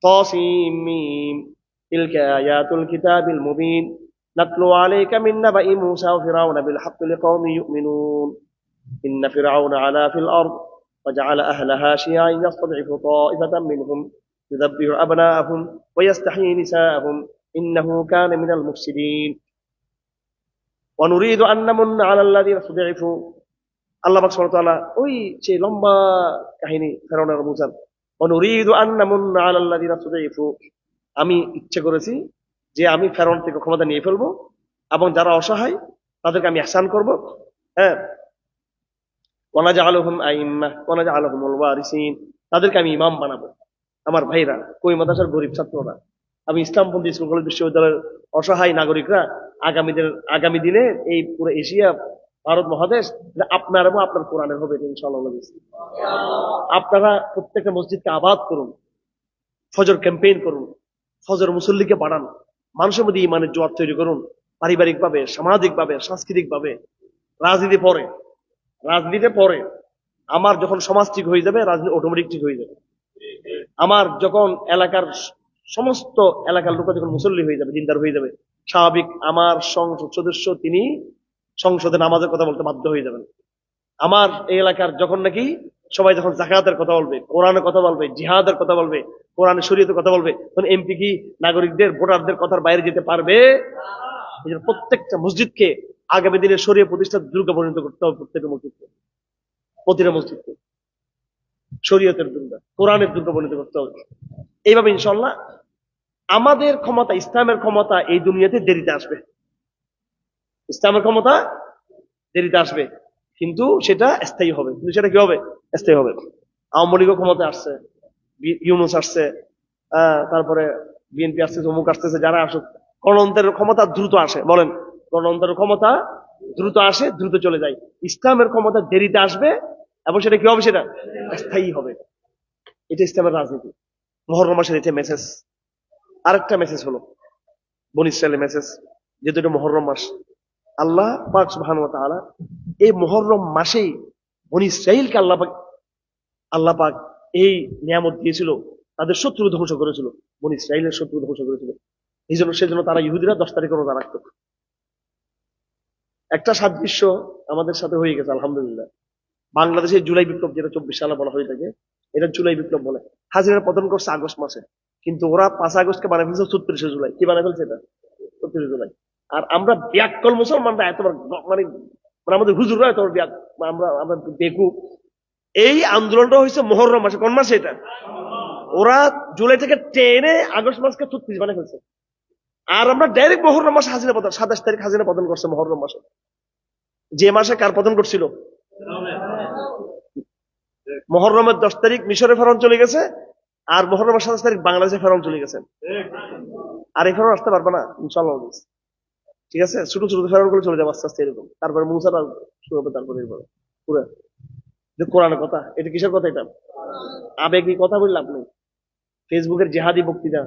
তাসিম মিম তিলকা আয়াতুল কিতাবিল মুবিন নাতলু আলাইকা মিন নাবাই মূসা ওয়া ফিরআউনা বিল হাক্কি লিকাওমিন ইউমিনুন ইন্না ফিরআউনা আলা ফিল আরদ وجعل أهلها شيعا يستضعف طائفة منهم يذبح أبناءهم ويستحيي نساءهم إنه كان من المفسدين ونريد أن نمن على الذين استضعفوا আল্লাহ পাক সুবহানাহু ওয়া তাআলা ওই যে লম্বা কাহিনী ফেরাউনের মুসার, অনুরিদু আন নামুন্না আলাল লাযিনা ইসতুযইফু, আমি ইচ্ছে করেছি যে আমি ফেরাউন থেকে ক্ষমতা নিয়ে ফেলবো এবং যারা অসহায় তাদেরকে আমি ইহসান করব। হ্যাঁ, ওয়া নাজআলুহুম আইম্মা ওয়া নাজআলুহুমুল ওয়ারিসিন, তাদেরকে আমি ইমাম বানাবো। আমার ভাইরা, কই মাদ্রাসার গরিব ছাত্ররা, আমি ইসলামপন্থী স্কুল কলেজ বিশ্ববিদ্যালয়ের অসহায় নাগরিকরা, আগামী দিনে এই পুরো এশিয়া ভারত মহাদেশ আপনার এবং আপনার কোরআনের হবে ইনশাআল্লাহ। আপনারা প্রত্যেকটা মসজিদকে আবাদ করুন, ফজর ক্যাম্পেইন করুন, ফজর মুসল্লিকে বাড়ান, মানুষের মধ্যে ইমানের জোয়ার তৈরি করুন, পারিবারিক ভাবে, সামাজিক ভাবে, সাংস্কৃতিক ভাবে। রাজনীতি পরে আমার যখন সমাজ ঠিক হয়ে যাবে, রাজনীতি অটোমেটিক ঠিক হয়ে যাবে। আমার যখন এলাকার সমস্ত এলাকার লোক যখন মুসল্লি হয়ে যাবে, দিনদার হয়ে যাবে, স্বাভাবিক আমার সংসদ সদস্য তিনি সংসদে নামাজের কথা বলতে বাধ্য হয়ে যাবেন। আমার এই এলাকার যখন নাকি সবাই যখন জাকাতের কথা বলবে, কোরআনের কথা বলবে, জিহাদের কথা বলবে, কোরআনের শরীয়তের কথা বলবে, তখন এমপি কি নাগরিকদের, ভোটারদের কথার বাইরে যেতে পারবে? এই জন্য প্রত্যেকটা মসজিদকে আগামী দিনে শরীয় প্রতিষ্ঠা দুর্গা পরিণত করতে হবে। প্রতিটা মসজিদকে শরীয়তের দুর্গা, কোরআনের দুর্গা পরিণত করতে হবে। এইভাবে ইনশাল্লাহ আমাদের ক্ষমতা, ইসলামের ক্ষমতা এই দুনিয়াতে দেরিতে আসবে। ইসলামের ক্ষমতা দেরিতে আসবে, কিন্তু সেটা স্থায়ী হবে। কিন্তু সেটা কি হবে? স্থায়ী হবে। আওয়ামী লীগও ক্ষমতা আসছে, ইউনূস আসছে, তারপরে বিএনপি আসছে, অমুক আসতেছে, যারা আসুক, গণতন্ত্রের ক্ষমতা দ্রুত আসে। বলেন, গণতন্ত্রের ক্ষমতা দ্রুত আসে, দ্রুত চলে যায়। ইসলামের ক্ষমতা দেরিতে আসবে এবং সেটা কি হবে? সেটা স্থায়ী হবে। এটা ইসলামের রাজনীতি। মুহররম মাসের এটা মেসেজ। আরেকটা মেসেজ হলো বনী ইসরাইলের মেসেজ, যেহেতু এটা মুহররম মাস, আল্লাহ পাক সুবহানাহু ওয়া তাআলা এই মুহররম মাসেই বনী ইসরাইলকে আল্লাহ পাক এই নিয়ামত দিয়েছিল, তাদের শত্রু ধ্বংস করেছিল, বনী ইসরাইলের শত্রু ধ্বংস করেছিল। সেজন্য তারা ইহুদিরা 10 তারিখে রোজা রাখত। একটা সাদৃশ্য আমাদের সাথে হয়ে গেছে আলহামদুলিল্লাহ। বাংলাদেশের জুলাই বিপ্লব, যেটা 24 সালে বলা হয়ে থাকে, এটা জুলাই বিপ্লব বলে। হাসিনা পতন করছে আগস্ট মাসে, কিন্তু ওরা 5 আগস্টকে বানায় ফেলছে 34শে জুলাই। কি বানায় ফেলছে? এটা 34 জুলাই। আর আমরা ব্যাককল মুসলমানরা এত মানে আমাদের হুজুররা এত আমরা দেখু, এই আন্দোলনটা হয়েছে মুহররম মাসে। কোন মাসে এটা? ওরা জুলাই থেকে টেনে আগস্ট মাসকে 36 বানায় ফেলছে। আর আমরা ডাইরেক্ট মুহররম মাসে হাসিনা পতন, 27 তারিখ হাসিনা পতন করছে মুহররম মাসে। যে মাসে কার পতন করছিল? মুহররমের 10 তারিখ মিশরে ফেরাউন চলে গেছে, আর মুহররমের 27 তারিখ বাংলাদেশে ফেরাউন চলে গেছে। আর এই ফেরাউন আসতে পারবে না ইনশাআল্লাহ। ঠিক আছে, ছোট ছোট ফেরাউন গুলো চলে যাবে আস্তে আস্তে এরকম। তারপরে মুসা শুরু হবে, তারপরে এরপরে পুরো যে কোরআনের কথা। এটা কিসের কথা? এটা আবেগী কথা বললে লাভ নেই। ফেসবুকের জেহাদি বক্তৃতা,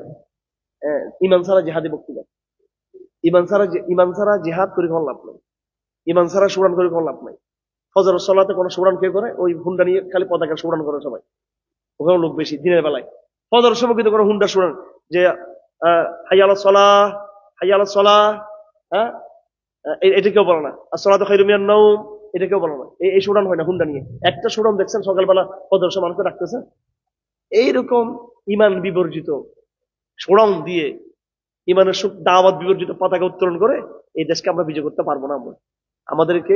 ইমান ছাড়া জেহাদি বক্তৃতা, ইমান ছাড়া জেহাদ করে কোনো লাভ নাই, ইমান ছাড়া সুরান করে কোনো লাভ নাই। ফজর সলাতে কোনো সুরান কে করে? ওই হুন্ডা নিয়ে খালি পতাকা সুরান করে সবাই, ওখানে লোক বেশি দিনের বেলায়। ফজর সময় কিন্তু কোনো হুন্ডা সুরান যে হাইয়া আলাস সালাহ, হাইয়া আলাস সালাহ, হ্যাঁ, এটা কেউ বলে না। আর সালাতু খায়রুম মিনান নাওম, এটা কেউ বলে না। এই সুরান হয় না হুন্ডা নিয়ে। একটা সুরান দেখছেন সকালবেলা ফজর সময় মানুষকে রাখতেছে? এইরকম ইমান বিবর্জিত সুরান দিয়ে, ইমানের দাওয়াত বিবর্জিত পতাকা উত্তোলন করে এই দেশকে আমরা বিজয় করতে পারবো না। আমাদেরকে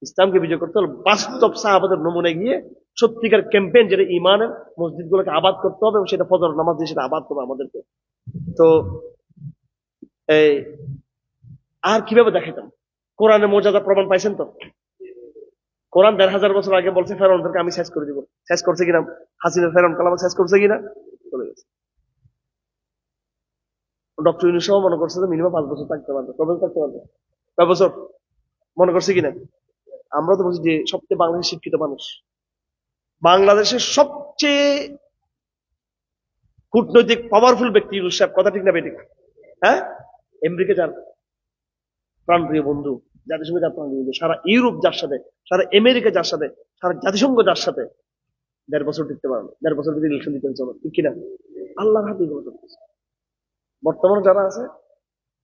ইসলামকে বিজয় করতে হলে বাস্তব সাহাবাদের নমুনায় গিয়ে সত্যিকার ক্যাম্পেইন, যেটা ইমানের মসজিদ গুলোকে আবাদ করতে হবে, এবং সেটা ফজর নামাজ দিয়ে সেটা আবাদ করবে আমাদেরকে। তো এই আর কিভাবে দেখাইতাম? কোরআনের মর্যাদা প্রমাণ পাইছেন তো? কোরআন 1500 বছর আগে বলছে ফেরাউনদেরকে আমি শেষ করে দিব। শেষ করছে কিনা? হাসিনা ফেরাউন কালাম শেষ করছে কিনা? চলে গেছে। ডক্টর ইউনূস মনে করছে যে মিনিমাম 5 বছর থাকতে পারবে। কবে থাকতে পারবে? 5 বছর মনে করছে কিনা? আমরা তো বলছি যে সবচেয়ে বাংলাদেশের শিক্ষিত মানুষ, বাংলাদেশের সবচেয়ে কূটনৈতিক পাওয়ারফুল ব্যক্তি ইউনূস সাহেব, কথা ঠিক না বেঠিক? হ্যাঁ, আমেরিকা যার প্রাণপ্রিয় বন্ধু, জাতিসংঘ যার প্রাণপ্রিয় বন্ধু, সারা ইউরোপ যার সাথে, সারা আমেরিকা যার সাথে, সারা জাতিসংঘ যার সাথে 1.5 বছর টিকতে পারবে, 1.5 বছর যদি ইলেকশন দিতে চলো, ঠিক কিনা? আল্লাহর হাতে এগুলো চলতেছে। বর্তমানে যারা আছে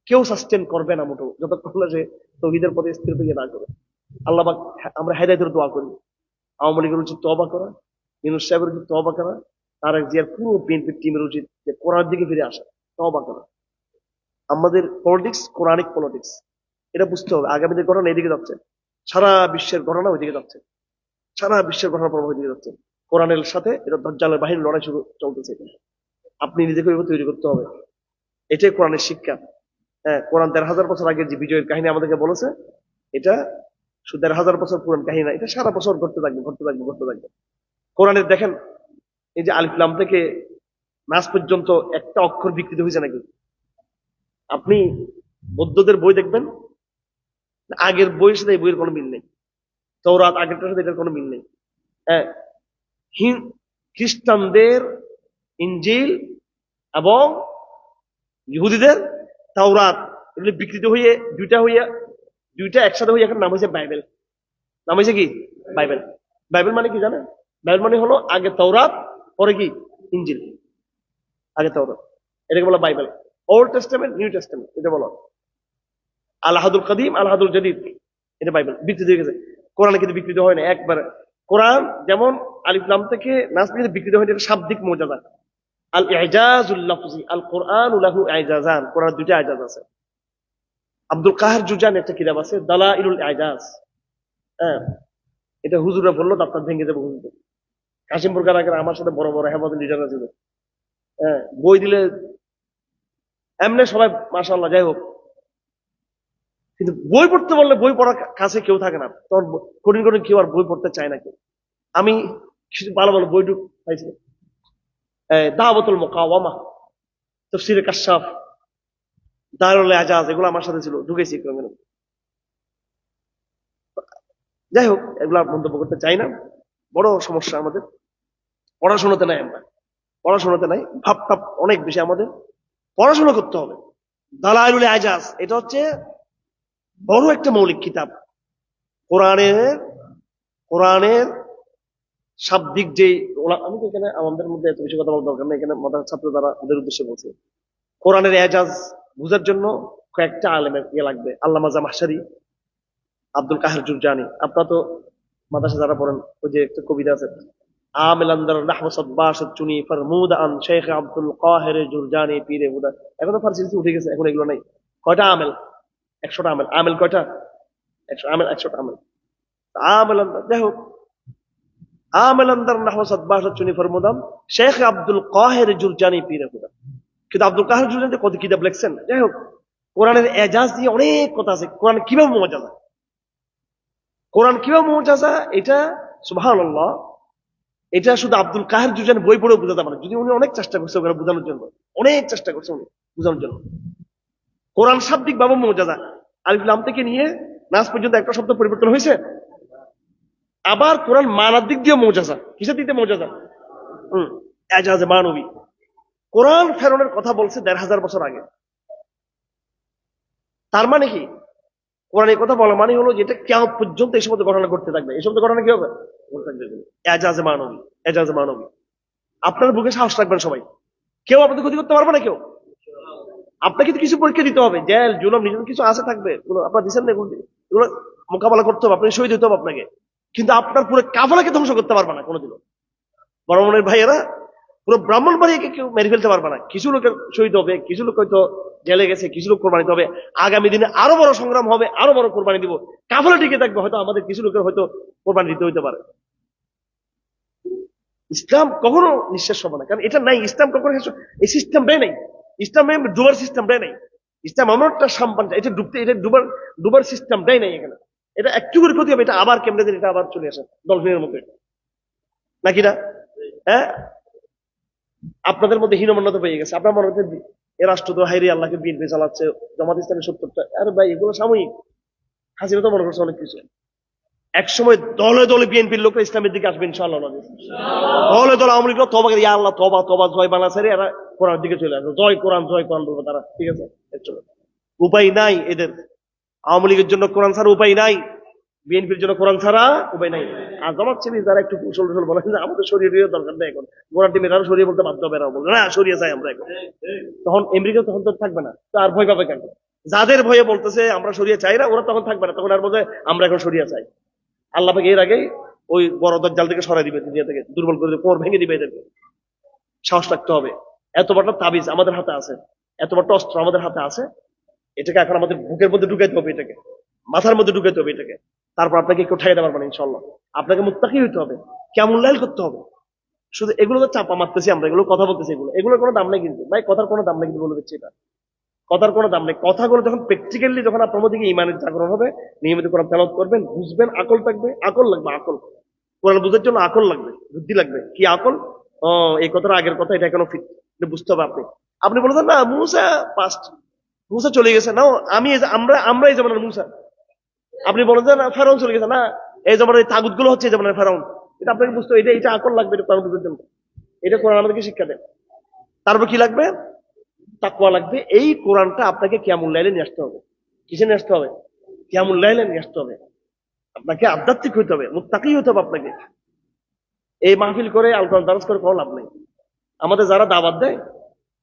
কেউ সাস্টেন করবে না মোটো, যতক্ষণ না যে তৌহিদের পথে স্থির হয়ে না করে। আল্লাহ পাক, আমরা হেদায়েতের দোয়া করি। আওয়ামী লীগের উচিত তওবা করা, ইউনূস সাহেবের উচিত তওবা করা, তারেক জিয়ার পুরো বিএনপি টিমের উচিত যে কোরআনের দিকে ফিরে আসা, তওবা করা। আমাদের পলিটিক্স কোরআনিক পলিটিক্স, এটা বুঝতে হবে। আগামী দিনের ঘটনা এদিকে যাচ্ছে, সারা বিশ্বের ঘটনা ওইদিকে যাচ্ছে, সারা বিশ্বের ঘটনা প্রবাহ ওইদিকে যাচ্ছে। কোরআনের সাথে এটা দাজ্জালের বাহিনীর লড়াই শুরু চলতেছে। আপনি নিজেকে ওইভাবে তৈরি করতে হবে, এটাই কোরআনের শিক্ষা। হ্যাঁ, কোরআন 1,500 বছর আগে যে বিজয়ের কাহিনী আমাদেরকে বলেছে, এটা শুধু 1,500 বছর পুরান কাহিনী না, এটা সারা বছর ঘটতে থাকবে, ঘটতে থাকবে, ঘটতে থাকবে। কোরআনের দেখেন, এই যে আলিফ লাম থেকে নাস পর্যন্ত একটা অক্ষর বিকৃত হয়েছে নাকি? আপনি বৌদ্ধদের বই দেখবেন, আগের বইয়ের সাথে এই বইয়ের কোনো মিল নেই। তৌরাত আগেরটার সাথে এটার কোনো মিল নেই। হ্যাঁ, খ্রিস্টানদের ইনজিল এবং ইহুদিদের তাওরাত, এগুলি বিকৃত হয়ে দুইটা একসাথে হয়ে এখন নাম হয়েছে বাইবেল। নাম হয়েছে কি? বাইবেল। বাইবেল মানে কি জানেন? বাইবেল মানে হলো আগে তাওরাত, পরে কি? ইনজিল। আগে তাওরাত, এটাকে বলা Bible. Old testament, new testament, এটা বলো আল-আহাদুল কাদিম, আল-আহাদুল জাদিদ, এটা বাইবেল। বিকৃত হয়ে গেছে। কোরআনে কিন্তু বিকৃত হয় না একবার। কোরআন যেমন আলিফ লাম থেকে নাস পর্যন্ত বিকৃত হয়, এটা শাব্দিক মুজাজা। আল ইজাজুল লফজি, আল কোরআন লাহু ইজাজান, কোরআন দুইটা ইজাজ আছে। আব্দুল কাহার জুজান একটা কিতাব আছে দালাইলুল ইজাজ। হ্যাঁ, এটা হুজুরা বললো আপনার ভেঙে দেবো হুজুর। কাশিমপুর কারাগারে আমার সাথে বড় বড় হেফাজত লিডার আছে। হ্যাঁ, বই দিলে এমনি সবাই মাশাআল্লাহ, যাই হোক, কিন্তু বই পড়তে বললে বই পড়ার কাছে কেউ থাকে না। তখন কঠিন কঠিন কেউ আর বই পড়তে চায় না কেউ। আমি কিছু ভালো ভালো বই পাইছি, দাওয়াতুল মুকাওয়ামা, তাফসীরে কাশফ, দারুল ইজাজ, এগুলো আমার সাথে ছিল, ঢুকেছি একটু। যাই হোক, এগুলা মন্তব্য করতে চাই না। বড় সমস্যা আমাদের, পড়াশোনাতে নাই। আমরা পড়াশোনাতে নাই, ভাব টাপ অনেক বেশি। আমাদের পড়াশোনা করতে হবে। দালাইলুল ইজাজ, এটা হচ্ছে বড় একটা মৌলিক কিতাব। কোরআনের কোরআনের শাব্দিক যে, আমি তো এখানে আমাদের মধ্যে এত বেশি কথা বলার দরকার নেই, এখানে মাদ্রাসার ছাত্র দ্বারা ওদের উদ্দেশ্যে বলছে। কোরআনের এজাজ বুঝার জন্য কয়েকটা আলেমের ইয়ে লাগবে। আল্লামা জামাহশারি, আব্দুল কাহের জুরজানি, আপনারা তো মাদ্রাসা যারা পড়েন, ওই যে একটা কবিতা আছে, আমিল আন্দার নাহওয়া সাব্বাশাত চুনি ফরমুদ আন শেখ আব্দুল কাহের জুরজানি পীরে হুদা। এখন তো ফার্সি উঠে গেছে, এখন এগুলো নাই। কয়টা আমেল? 100টা আমেল। আমেল কয়টা? 100 আমেল, 100টা আমেল। আমেল আন্দার, যাই হোক, আমেল আন্দার নাহওয়া সাব্বাশাত চুনি ফরমুদাম শেখ আব্দুল কাহের জুরজানি পীরে হুদা। কিন্তু আব্দুল কাহের জুরজানি কত কিতাব লিখছেন। যাই হোক, কোরআনের এজাজ দিয়ে অনেক কথা আছে। কোরআন কিভাবে মুআজ্জাজা, কোরআন কিভাবে মুআজ্জাজা, এটা সুবহানাল্লাহ, এটা শুধু আব্দুল কাহের জুরজানি বই পড়ে বোঝাতে পারে। যদি উনি অনেক চেষ্টা করছে ওখানে বোঝানোর জন্য, অনেক চেষ্টা করছে উনি বোঝানোর জন্য। কোরআন শাব্দিক ভাবে মুআজ্জাজা, আলিফ লাম থেকে নিয়ে নাস পর্যন্ত একটা শব্দ পরিবর্তন হয়েছে। আবার কোরআন মানার দিক দিয়ে মুআজ্জাজা। কিসের দিক দিয়ে মুআজ্জাজা? এজাজে মানবী। কোরআন ফেরনের কথা বলছে 1,500 বছর আগে। তার মানে কি? কোরআন এই কথা বলা মানে হলো যেটা কিয়ামত পর্যন্ত এই সমস্ত ঘটনা ঘটতে থাকবে। এই সমস্ত ঘটনা কি হবে? ঘটতে থাকবে। এজাজে মানবী, এজাজে মানবী। আপনার বুকে সাহস রাখবেন সবাই। কেউ আপনাদের ক্ষতি করতে পারবে না। কেউ আপনাকে তো কিছু পরীক্ষা দিতে হবে, জেল জুলুম নিজের কিছু আছে থাকবে, আপনার দিচ্ছেন না, এগুলো মোকাবেলা করতে হবে, আপনি শহীদ হতে হবে আপনাকে। কিন্তু আপনার পুরো কাফেলাকে ধ্বংস করতে পারবে না কোনোদিনও। ব্রাহ্মণের ভাইয়েরা, পুরো ব্রাহ্মণ বাড়িকে কেউ মেরে ফেলতে পারবে না। কিছু লোকের শহীদ হবে, কিছু লোক হয়তো জেলে গেছে, কিছু লোক কোরবানি দিতে হবে। আগামী দিনে আরো বড় সংগ্রাম হবে, আরো বড় কোরবানি দিব। কাফেলা টিকে থাকবে, হয়তো আমাদের কিছু লোকের হয়তো কোরবানি দিতে হইতে পারে। ইসলাম কখনো নিঃশেষ হবে না, কারণ এটা নাই। ইসলাম কখনো এই সিস্টেমটাই নাই। ইসলামে ডুবার সিস্টেমটাই নাই। ইসলাম এমন একটা সাম্পান, এটা ডুবার সিস্টেমটাই নাই এখানে। এটা একটু করে ক্ষতি হবে, এটা আবার কেমনে দিন, এটা আবার চলে আসে ডলফিনের মতো, নাকি না? হ্যাঁ, আপনাদের মধ্যে হীনমন্যতা পেয়ে গেছে। আপনার মনে হচ্ছে এ রাষ্ট্র তো হাইরে আল্লাহকে বিএনপি চালাচ্ছে, জামাত ইসলামের 70টা। আরে ভাই, এগুলো সাময়িক। হাসিনা তো মনে করছে অনেক কিছু। একসময় দলে দলে বিএনপির লোকরা ইসলামের দিকে আসবে ইনশাআল্লাহ। দলে দলে আওয়ামী লীগরা তবা করে, ইয়া আল্লাহ তবা তবা জয় বাংলা ছেড়ে এরা কোরআনের দিকে চলে আসবে, জয় কোরআন বলবে তারা। ঠিক আছে, উপায় নাই এদের। আওয়ামী লীগের জন্য কোরআন ছাড়া উপায় নাই, বিএনপির জন্য কোরআন ছাড়া উপায় নাই। আর জামাত ছেলে যারা একটু কৌশল টুশল বলেন যে আমাদের শরীরের দরকার নেই, এখন গোড়ার টিমে তারা সরিয়ে বলতে বাধ্য হবে, এরাও বলবে না সরিয়ে যাই আমরা এখন। তখন আমেরিকা তখন তো থাকবে না, তো আর ভয় পাবে কেন? যাদের ভয়ে বলতেছে আমরা সরিয়ে চাই না, ওরা তখন থাকবে না, তখন আর বলছে আমরা এখন সরিয়ে চাই। আল্লাহ পাক এর আগেই ওই বড় দজ্জাল থেকে সরাই দিবে, দুনিয়া থেকে দুর্বল করে দিবে, কোমর ভেঙে দিবে এদেরকে। সাহস রাখতে হবে। এত বড় তাবিজ আমাদের হাতে আছে, এত বড় অস্ত্র আমাদের হাতে আছে, এটাকে এখন আমাদের বুকের মধ্যে ঢুকাইতে হবে, এটাকে মাথার মধ্যে ঢুকাইতে হবে এটাকে। তারপর আপনাকে কেউ ঠেকাতে পারবে না ইনশাল্লাহ। আপনাকে মুত্তাকি হইতে হবে, কেমন লাইল করতে হবে। শুধু এগুলো তো চাপা মারতেছি আমরা, এগুলো কথা বলতেছি, এগুলোর কোনো দাম নেই কিন্তু ভাই, কথার কোনো দাম নেই কিন্তু, বলে দিচ্ছি এটা, কথার কোনো দাম নেই। কথাগুলো যখন প্র্যাকটিক্যালি যখন আপনার মধ্যে ইমানের জাগরণ হবে, নিয়মিত কোরআন তেলাওয়াত করবেন, বুঝবেন, আকল থাকবে, আকল লাগবে, আকল। কোরআন বুঝার জন্য আকল লাগবে, বুদ্ধি লাগবে। কি আকল? ও, এই কথাটা আগের কথা, এটা এখনো ফিট, বুঝতে হবে। আপনি বলেছেন না মুসা পাস্ট, মুসা চলে গেছে না, আমরা এই জমানার মুসা। আপনি বলেন যে না ফেরাউন চলে গেছে না, এই জমানার এই তাগুত গুলো হচ্ছে এই জমানার ফেরাউন। এটা আপনাকে বুঝতে হবে, এটা আকল লাগবে, এটা কোরআন বুঝার জন্য। এটা কোরআন আমাদেরকে শিক্ষা দেয়। তারপর কি লাগবে? তাকওয়া লাগবে। এই কোরআনটা আপনাকে কিয়ামুল লাইলে নিয়ে আসতে হবে। কিসে নিয়ে আসতে হবে? কিয়ামুল লাইলে নিয়ে আসতে হবে। আপনাকে আধ্যাত্মিক হইতে হবে, মুত্তাকি হইতে হবে আপনাকে। এই মাহফিল করে আল কোরআন দারাজ করে কোনো লাভ নেই। আমাদের যারা দাওয়াত দেয়,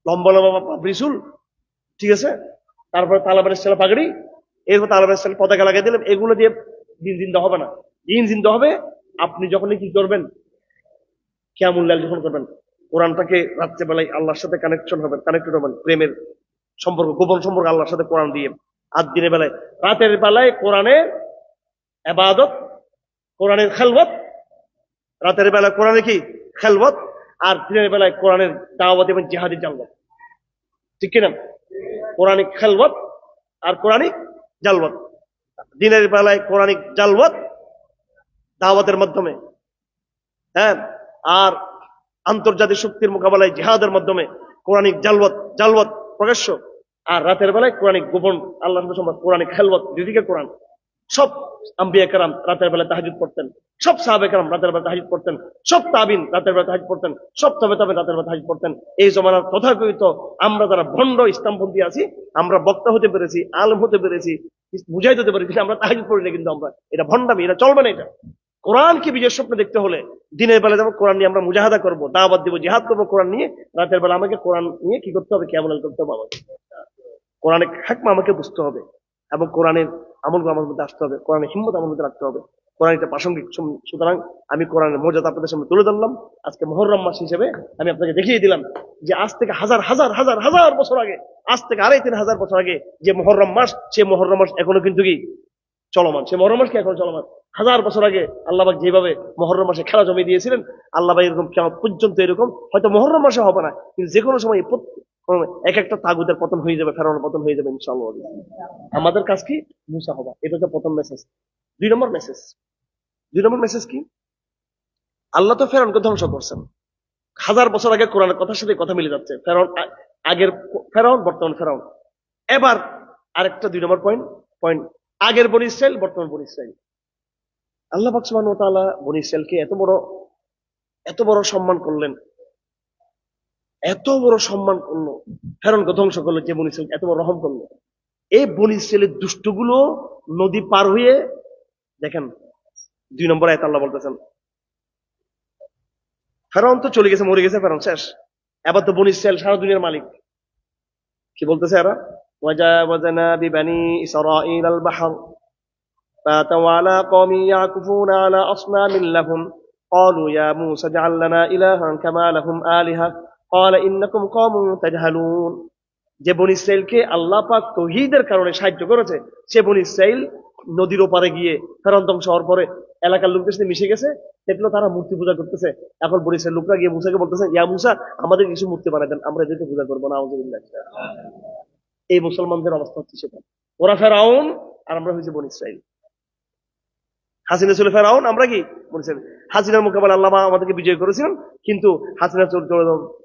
লম্বা লম্বা পাবরিসুল, ঠিক আছে, তারপরে তালেবানের ছেলে পাগড়ি, এরপর তালেবানের ছেলে পতাকা লাগাই দিলাম, এগুলো দিয়ে দিন জিন্দা হবে না। দিন জিন্দা হবে আপনি যখনই কি করবেন, কিয়ামুল লাইল যখন করবেন, কোরআনটাকে রাত্রেবেলায় আল্লাহর সাথে কানেক্টেড হবেন, প্রেমের সম্পর্ক, গোপন সম্পর্ক আল্লাহর সাথে কোরআন দিয়ে। আর দিনের বেলায়, রাতের বেলায় কোরআনের ইবাদত, কোরআনের খেলবত। রাতের বেলায় কোরআনে কি খেলবত, আর দিনের বেলায় কোরআনের দাওয়াত এবং জিহাদি জালবত। ঠিক কিনা? কোরআনিক খেলবত আর কোরআনিক জালবত। দিনের বেলায় কোরআনিক জালবত দাওয়াতের মাধ্যমে, হ্যাঁ, আর আন্তর্জাতিক শক্তির মোকাবেলায় জিহাদের মাধ্যমে কোরআনিক জালবত প্রকাশ্য। আর রাতের বেলায় কোরআনিক গোপন আল্লাহর সম্পদ, কোরআনিক খেলবত, দুদিকে কোরআন। সব আম্বিয়া কেরাম রাতের বেলায় তাহাজ্জুদ পড়তেন, সব সাহাবে কেরাম রাতের বেলা তাহাজ্জুদ পড়তেন, সব তাবিন রাতের বেলা তাহাজ্জুদ পড়তেন, সব তবে রাতের বেলা তাহাজ্জুদ পড়তেন। এই জমানার তথাকথিত আমরা যারা ভণ্ড ইসলামপন্থী আছি, আমরা বক্তা হতে পেরেছি, আলেম হতে পেরেছি, বুঝাই দিতে পেরেছি, আমরা তাহাজ্জুদ পড়ি না, কিন্তু আমরা এটা ভণ্ডামি, এটা চলবে না। এটা কোরআনকে বিজয় স্বপ্ন দেখতে হলে দিনের বেলা যেমন কোরআন নিয়ে আমরা মুজাহাদা করবো, দাওয়াত দিব, জিহাদ করবো কোরআন নিয়ে, রাতের বেলা আমাকে কোরআন নিয়ে কি করতে হবে? কিয়ামুল লাইল করতে হবে। আমাকে কোরআনের হিকমা আমাকে বুঝতে হবে, এবং কোরআনের আমলগুলো আমার মধ্যে আসতে হবে, কোরআনের হিম্মত আমার মধ্যে রাখতে হবে। কোরআন এটা প্রাসঙ্গিক। সুতরাং আমি কোরআনের মর্যাদা আপনাদের সামনে তুলে ধরলাম। আজকে মুহররম মাস হিসেবে আমি আপনাকে দেখিয়ে দিলাম যে আজ থেকে হাজার হাজার হাজার হাজার বছর আগে, আজ থেকে 2500 বছর আগে যে মুহররম মাস, সে মুহররম মাস এখনো কিন্তু কি চলমান, সে মুহররম মাস কি এখন চলমান। 1000 বছর আগে আল্লাহ পাক যেভাবে মুহররম মাসে খেলা জমিয়ে দিয়েছিলেন, আল্লাহ পাক এরকম কিয়ামত পর্যন্ত এরকম, হয়তো মুহররম মাসে হবে না, কিন্তু যে কোনো সময় এক একটা তাগুতের পতন হয়ে যাবে, ফেরাউনের পতন হয়ে যাবে ইনশাআল্লাহ। আমাদের কাজ কি? মুসা হবা। এটা হচ্ছে প্রথম মেসেজ। 2 নম্বর মেসেজ কি? আল্লাহ তো ফেরাউনকে ধ্বংস করছেন। 1000 বছর আগে কোরআনের কথার সাথে কথা মিলে যাচ্ছে। ফেরাউন আগের ফেরাউন, বর্তমান ফেরাউন। এবার আরেকটা 2 নম্বর পয়েন্ট, আগের বনী ইসরাইল, বর্তমান বনী ইসরাইল। আল্লাহ পাক সুবহানাহু ওয়া তাআলা বনী ইসরাইলকে এত বড় সম্মান করলেন, এত বড় সম্মান করলো, ফেরাউনকে ধ্বংস করলো, যে বনী ইসরাইল এত বড় রহম করলো। এই বনী ইসরাইলের দুষ্টগুলো নদী পার হয়ে, দেখেন 2 নম্বর আয়াতে আল্লাহ বলতেছেন, ফেরাউন তো চলে গেছে, মরে গেছে, ফেরাউন শেষ। এবার তো বনী ইসরাইল সারা দুনিয়ার মালিক। কি বলতেছে এরা? ওয়াজাওয়াজনা বিবানি ইসরাঈল আল বাহর فأتوا على قوم يعكفون على أصنام لهم قالوا يا موسى اجعل لنا إلها كما لهم آلهة قال إنكم قوم تجهلون। যে বনী ইসরাইলকে আল্লাহ পাক তাওহীদের কারণে সাহায্য করেছে, সে বনী ইসরাইল নদীর ওপারে গিয়ে ফেরাউন ধ্বংস হওয়ার পরে এলাকার লোকদের সাথে মিশে গেছে, দেখলো তারা মূর্তি পূজা করতেছে। এখন বনী ইসরাইল লোকরা গিয়ে মুসাকে বলতেছে, ইয়া মুসা আমাদের কিছু মূর্তি বানায় দেন, আমরা এদেরকে পূজা করবো না। আউযুবিল্লাহ। এই মুসলমানদের অবস্থা হচ্ছে সেটা। ওরা ফেরাউন আর আমরা হয়েছে বনী ইসরাইল। হাসিনা ছিল ফেরাউন, আমরা কি বলছেন? হাসিনার মোকাবেলা আল্লাহ আমাদেরকে বিজয় করেছিলেন, কিন্তু হাসিনা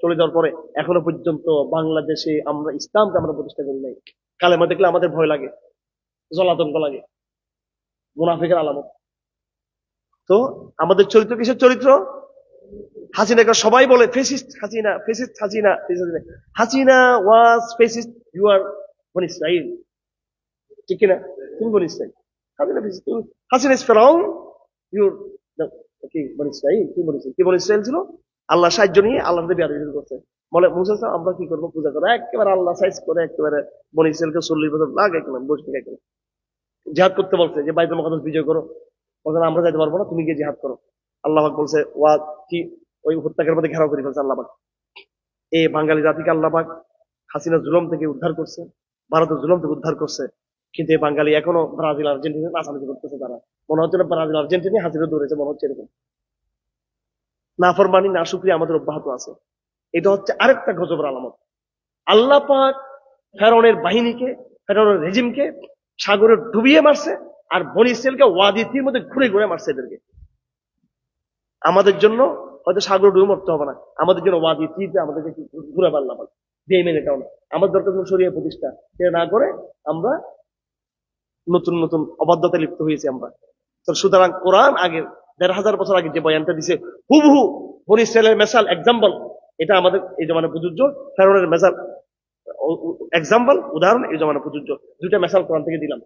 চলে যাওয়ার পরে এখনো পর্যন্ত বাংলাদেশে আমরা ইসলামকে আমরা প্রতিষ্ঠা করি নাই। কালেমা দেখলে আমাদের ভয় লাগে, জলাতঙ্ক লাগে, মুনাফিকের আলামত। তো আমাদের চরিত্র কিসের চরিত্র? হাসিনাকে সবাই বলে fascist Hasina, fascist Hasina, Hasina was fascist, you are বনি ইসরাইল, ঠিক কিনা? তুমি বনি ইসরাইল, হাসিনা ফেসিস্ট, হাসিনা ইজ ফেরাউন, ইউর কি বনি ইসরাইল, কি বনি ইসরাইল, কি বনি ইসরাইল ছিল? আল্লাহ সাহায্য নিয়ে আল্লাহ বেয়াদবি করছে, বলে মুসা সাহেব আমরা কি করবো, পূজা করবো, একেবারে আল্লাহ সাইজ করে একেবারে বনি ইসরাইলকে 40 বছর লাগাই গেলাম, বসে থেকে গেলাম। জিহাদ করতে বলছে যে বাইতুল মুকাদ্দাস বিজয় করো, বলছেন আমরা যাইতে পারবো না, তুমি গিয়ে জিহাদ করো। আল্লাহ পাক বলছে ওয়া কি, ওই উপত্যকার মধ্যে ঘেরাও করে ফেলছে আল্লাহ পাক। এই বাঙালি জাতিকে আল্লাহ পাক হাসিনা জুলুম থেকে উদ্ধার করছে, ভারতের জুলুম থেকে উদ্ধার করছে, কিন্তু এই বাঙালি এখনো ব্রাজিল আর্জেন্টিনা নাচানাচি করতেছে। তারা মনে হচ্ছে না ব্রাজিল আর্জেন্টিনা হাসিনা দৌড়েছে, মনে হচ্ছে এরকম। নাফরমানি না শুকরিয়া আমাদের অব্যাহত আছে। এটা হচ্ছে আরেকটা গজবের আলামত। আল্লাহ পাক ফেরাউনের বাহিনীকে, ফেরাউনের রেজিমকে সাগরে ডুবিয়ে মারছে, আর বনি ইসরাইলকে ওয়াদি তীর মধ্যে ঘুরে ঘুরে মারছে এদেরকে। আমাদের জন্য হয়তো সাগরে ডুবে মরতে হবে না, আমাদের জন্য ওয়াদি তীর আমাদেরকে ঘুরে পারলাম বেইমানিটাও না। আমাদের দরকার শরীয়ত প্রতিষ্ঠা, সেটা না করে আমরা নতুন নতুন অবাধ্যতা লিপ্ত হয়েছি আমরা। তো সুতরাং কোরআন আগে 1500 বছর আগে যে বয়ানটা দিছে হুবহু বনি ইসরাইলের মেসাল এক্সাম্পল, এটা আমাদের এই জমানায় প্রযোজ্য। ফেরাউনের মেসাল এক্সাম্পল উদাহরণ এই জমানায় প্রযোজ্য। দুইটা মেসাল কোরআন থেকে দিলাম।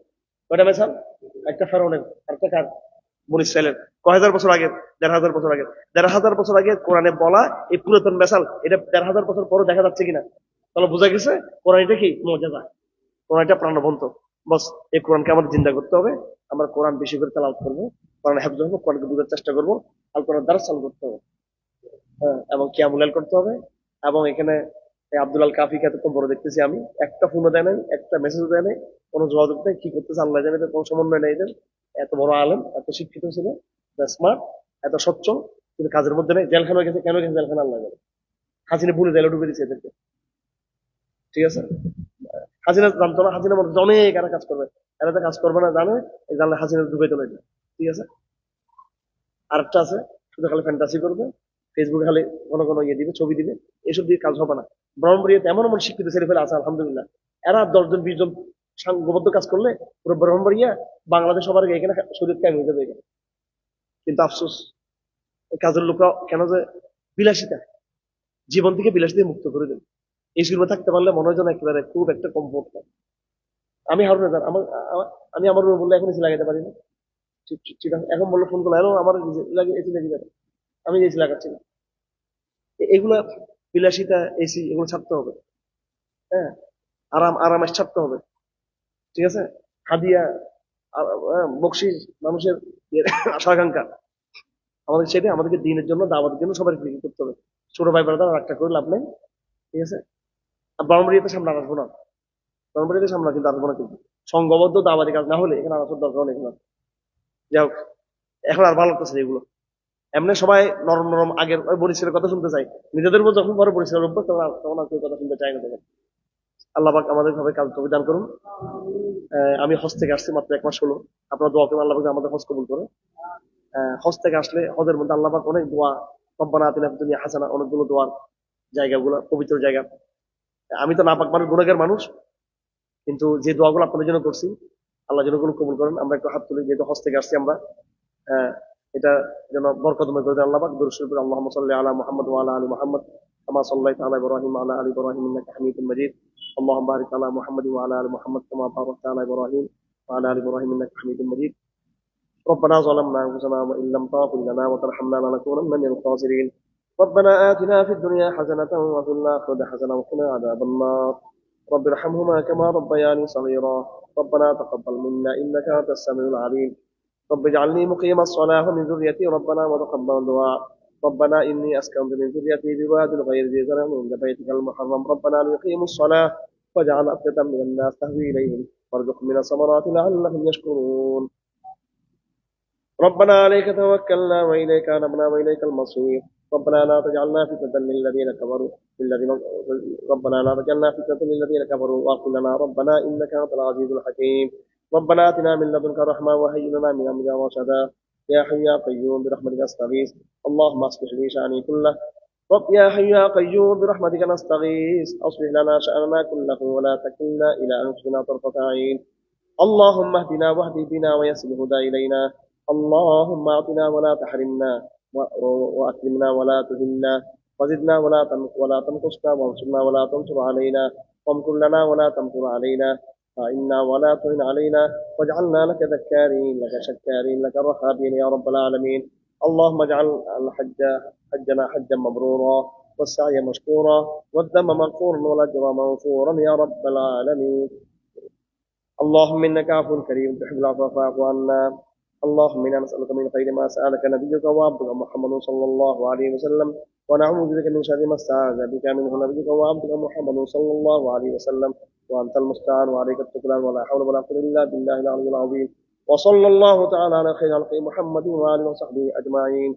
কয়টা মেসাল? একটা ফেরাউনের, একটা কার? বনি ইসরাইলের। কয় হাজার বছর আগে? 1500 বছর আগে। 1500 বছর আগে কোরআনে বলা এই পুরাতন মেসাল, এটা 1500 বছর পরে দেখা যাচ্ছে কিনা, তাহলে বোঝা গেছে কোরআন এটা কি মুআজিজা, কোরআন এটা প্রাণবন্ত। বস এই কোরআনকে আমাদের চিন্তা করতে হবে, আমরা কোরআন বেশি করে তেলাওয়াত করবো, কোরআন হেফজ করবো, কোরআনকে বুঝার চেষ্টা করবো, আল কোরআন দ্বারা চালু করতে হবে, হ্যাঁ, এবং কিয়ামুল লাইল করতে হবে। এবং এখানে আব্দুল আল কাফিকে এতক্ষণ বড় দেখতেছি আমি, একটা ফোনও দেয় নাই, একটা মেসেজও দেয় নাই, কোনো যোগাযোগ নেই, কি করতেছে আল্লাহ জানে, কোনো সমন্বয় নেই এদের। এত বড় আলেম, এত শিক্ষিত ছিল, স্মার্ট, এত সচ্ছল, কিন্তু কাজের মধ্যে নেই। জেলখানা গেছে, কেন গেছে জেলখানা আল্লাহ জানে। হাসিনা ভুলে জেলে ডুবে দিচ্ছে এদেরকে, ঠিক আছে? হাসিনা জানতো না, হাসিনা মনে হচ্ছে অনেক এরা কাজ করবে, এরা তো কাজ করবে না জানে, এই জানলে হাসিনা ডুবে তোলে, ঠিক আছে? আরেকটা আছে, শুধু খালি ফ্যান্টাসি করবে, ফেসবুকে খালি ঘন ঘন ইয়ে দিবে, ছবি দিবে, এসব দিয়ে কাজ হবে না। ব্রহ্মপুরিয়াতে এমন এমন শিক্ষিত ছেলে ফেলে আছে আলহামদুলিল্লাহ, এরা 10 জন 20 জন সাংঘবদ্ধ কাজ করলে পুরো ব্রহ্মপুরিয়া বাংলাদেশ সবার আগে এখানে শরীর কায়েম হয়ে যাবে এখানে। কিন্তু আফসোস, কাজের লোকরা কেন যে বিলাসিতা, জীবন থেকে বিলাসিতা মুক্ত করে দেবে। এই সুরমে থাকতে পারলে মনে হয় যেন একেবারে খুব একটা কমফোর্ট হয়। আমি হারুন আমি আমার রুমে বললে এখন এসি লাগাইতে পারি না, ঠিক আছে? এখন বললো ফোন করলো, আমার এসি লাগিয়ে দেবে, আমি এসি লাগাচ্ছি না। এগুলা বিলাসিতা, এসি, এগুলো ছাড়তে হবে, হ্যাঁ, আরামাস ছাড়তে হবে, ঠিক আছে? হাদিয়া, বকশিস, মানুষের আশা আকাঙ্ক্ষা, আমাদের সেটা আমাদেরকে দিনের জন্য, দাওয়াতের জন্য সবাই কি করতে হবে। ছোট ভাই ব্রাদার একটা করে লাভ নেই, ঠিক আছে? আর ব্রাহ্মণবাড়িয়াতে সামনে আসবো না, ব্রাহ্মণবাড়িয়াতে সামনে কিন্তু আসবো না, কিন্তু সংঘবদ্ধ দাওয়াতি কাজ না হলে এখানে আসার দরকার নেই। যাই হোক, এখন আর ভালো লাগতেছে এগুলো। এমনি সবাই নরম নরম আগের ওই বরিশালের কথা শুনতে চাই, নিজেদের উপর যখন পরে বরিশালের উপর, তখন আর কেউ কথা শুনতে চাই না তখন। আল্লাহ পাক আমাদের সবাই কাজ দান করুন। আমি হজ থেকে আসছি, মাত্র 1 মাস হলো। আপনারা দোয়া করুন আল্লাহ পাক আমাদের হজ কবুল করে। হজ থেকে আসলে হজের মধ্যে আল্লাহ পাক অনেক দোয়া, রব্বানা আতিনা ফিদ দুনিয়া হাসানা, অনেকগুলো দোয়ার জায়গাগুলো, পবিত্র জায়গা। আমি তো নাপাক মানুষ, গুনাহগার মানুষ, কিন্তু যে দোয়াগুলো আপনাদের জন্য করছি আল্লাহ যেন গুলো কবুল করেন। আমরা একটু হাত তুলি, যেহেতু হজ থেকে আসছি আমরা, আহ, এটা যেন বরকতময় করে দেন আল্লাহ পাক। দরুদ শরীফ আল্লাহুম্মা সাল্লি আলা মুহাম্মদ ওয়া আলা আলি মুহাম্মদ কামা সাল্লাইতা আলা ইব্রাহিম ওয়া আলা আলি ইব্রাহিম ইন্নাকা হামিদুম মাজিদ। اللهم بارك على محمد وعلى ال محمد كما باركت على ابراهيم وعلى ال ابراهيم انك حميد مجيد. ربنا ظلمنا انفسنا وان لم تغفر لنا وترحمنا لنكونن من الخاسرين. ربنا آتنا في الدنيا حسنة وفي الآخرة حسنة وقنا عذاب النار. رب ارحمهما كما ربياني صغيرا. ربنا تقبل منا إنك أنت السميع العليم. رب اجعلني مقيم الصلاة ومن ذريتي ربنا وتقبل دعاء. ربنا إني أسكنت من ذريتي بواد غير ذي زرع عند بيتك المحرم ربنا ليقيموا الصلاة واجعل أفئدة من الناس تهوي إليهم وارزقهم من الثمرات لعلهم يشكرون. ربنا عليك توكلنا وإليك أنبنا وإليك المصير. ربنا لا تجعلنا فتنة للذين كفروا ربنا لا تجعلنا فتنة للذين كفروا واغفر لنا ربنا إنك أنت العزيز الحكيم. ربنا آتنا من لدنك رحمة وهيئ لنا من أمرنا رشدا. يا حي يا قيوم برحمتك أستغيث. اللهم أصلح لي شأني كله. رب يا حي يا قيوم برحمتك نستغيث. أصلح لنا شأننا كله ولا تكلنا إلى أنفسنا طرفة عين. اللهم اهدنا واهد بنا ويسر الهدى إلينا اللهم أعطنا ولا تحرمنا، وأكرمنا ولا تهنا، وزدنا ولا تنقصنا، وانصرنا ولا تنصر علينا، وامكر لنا ولا تمكر علينا، فإنا ولا تعن علينا، واجعلنا لك ذكارين لك شكارين لك رهابين يا رب العالمين. اللهم اجعل الحج حجنا حجا مبرورا، والسعي مشكورا، والذم مغفورا، والأجر مغفورا يا رب العالمين. اللهم إنك عفو كريم تحب العفو فاعف عنا. اللهم إنا نسألك من خير ما سألك نبيك وعبدك محمد صلى الله عليه وسلم، ونعوذ بك من شر ما استعاذ بك منه نبيك وعبدك محمد صلى الله عليه وسلم، وأنت المستعان وعليك التكلان، ولا حول ولا قوة إلا بالله العلي العظيم. وصلى الله تعالى على خير خلق محمد وآله وصحبه أجمعين.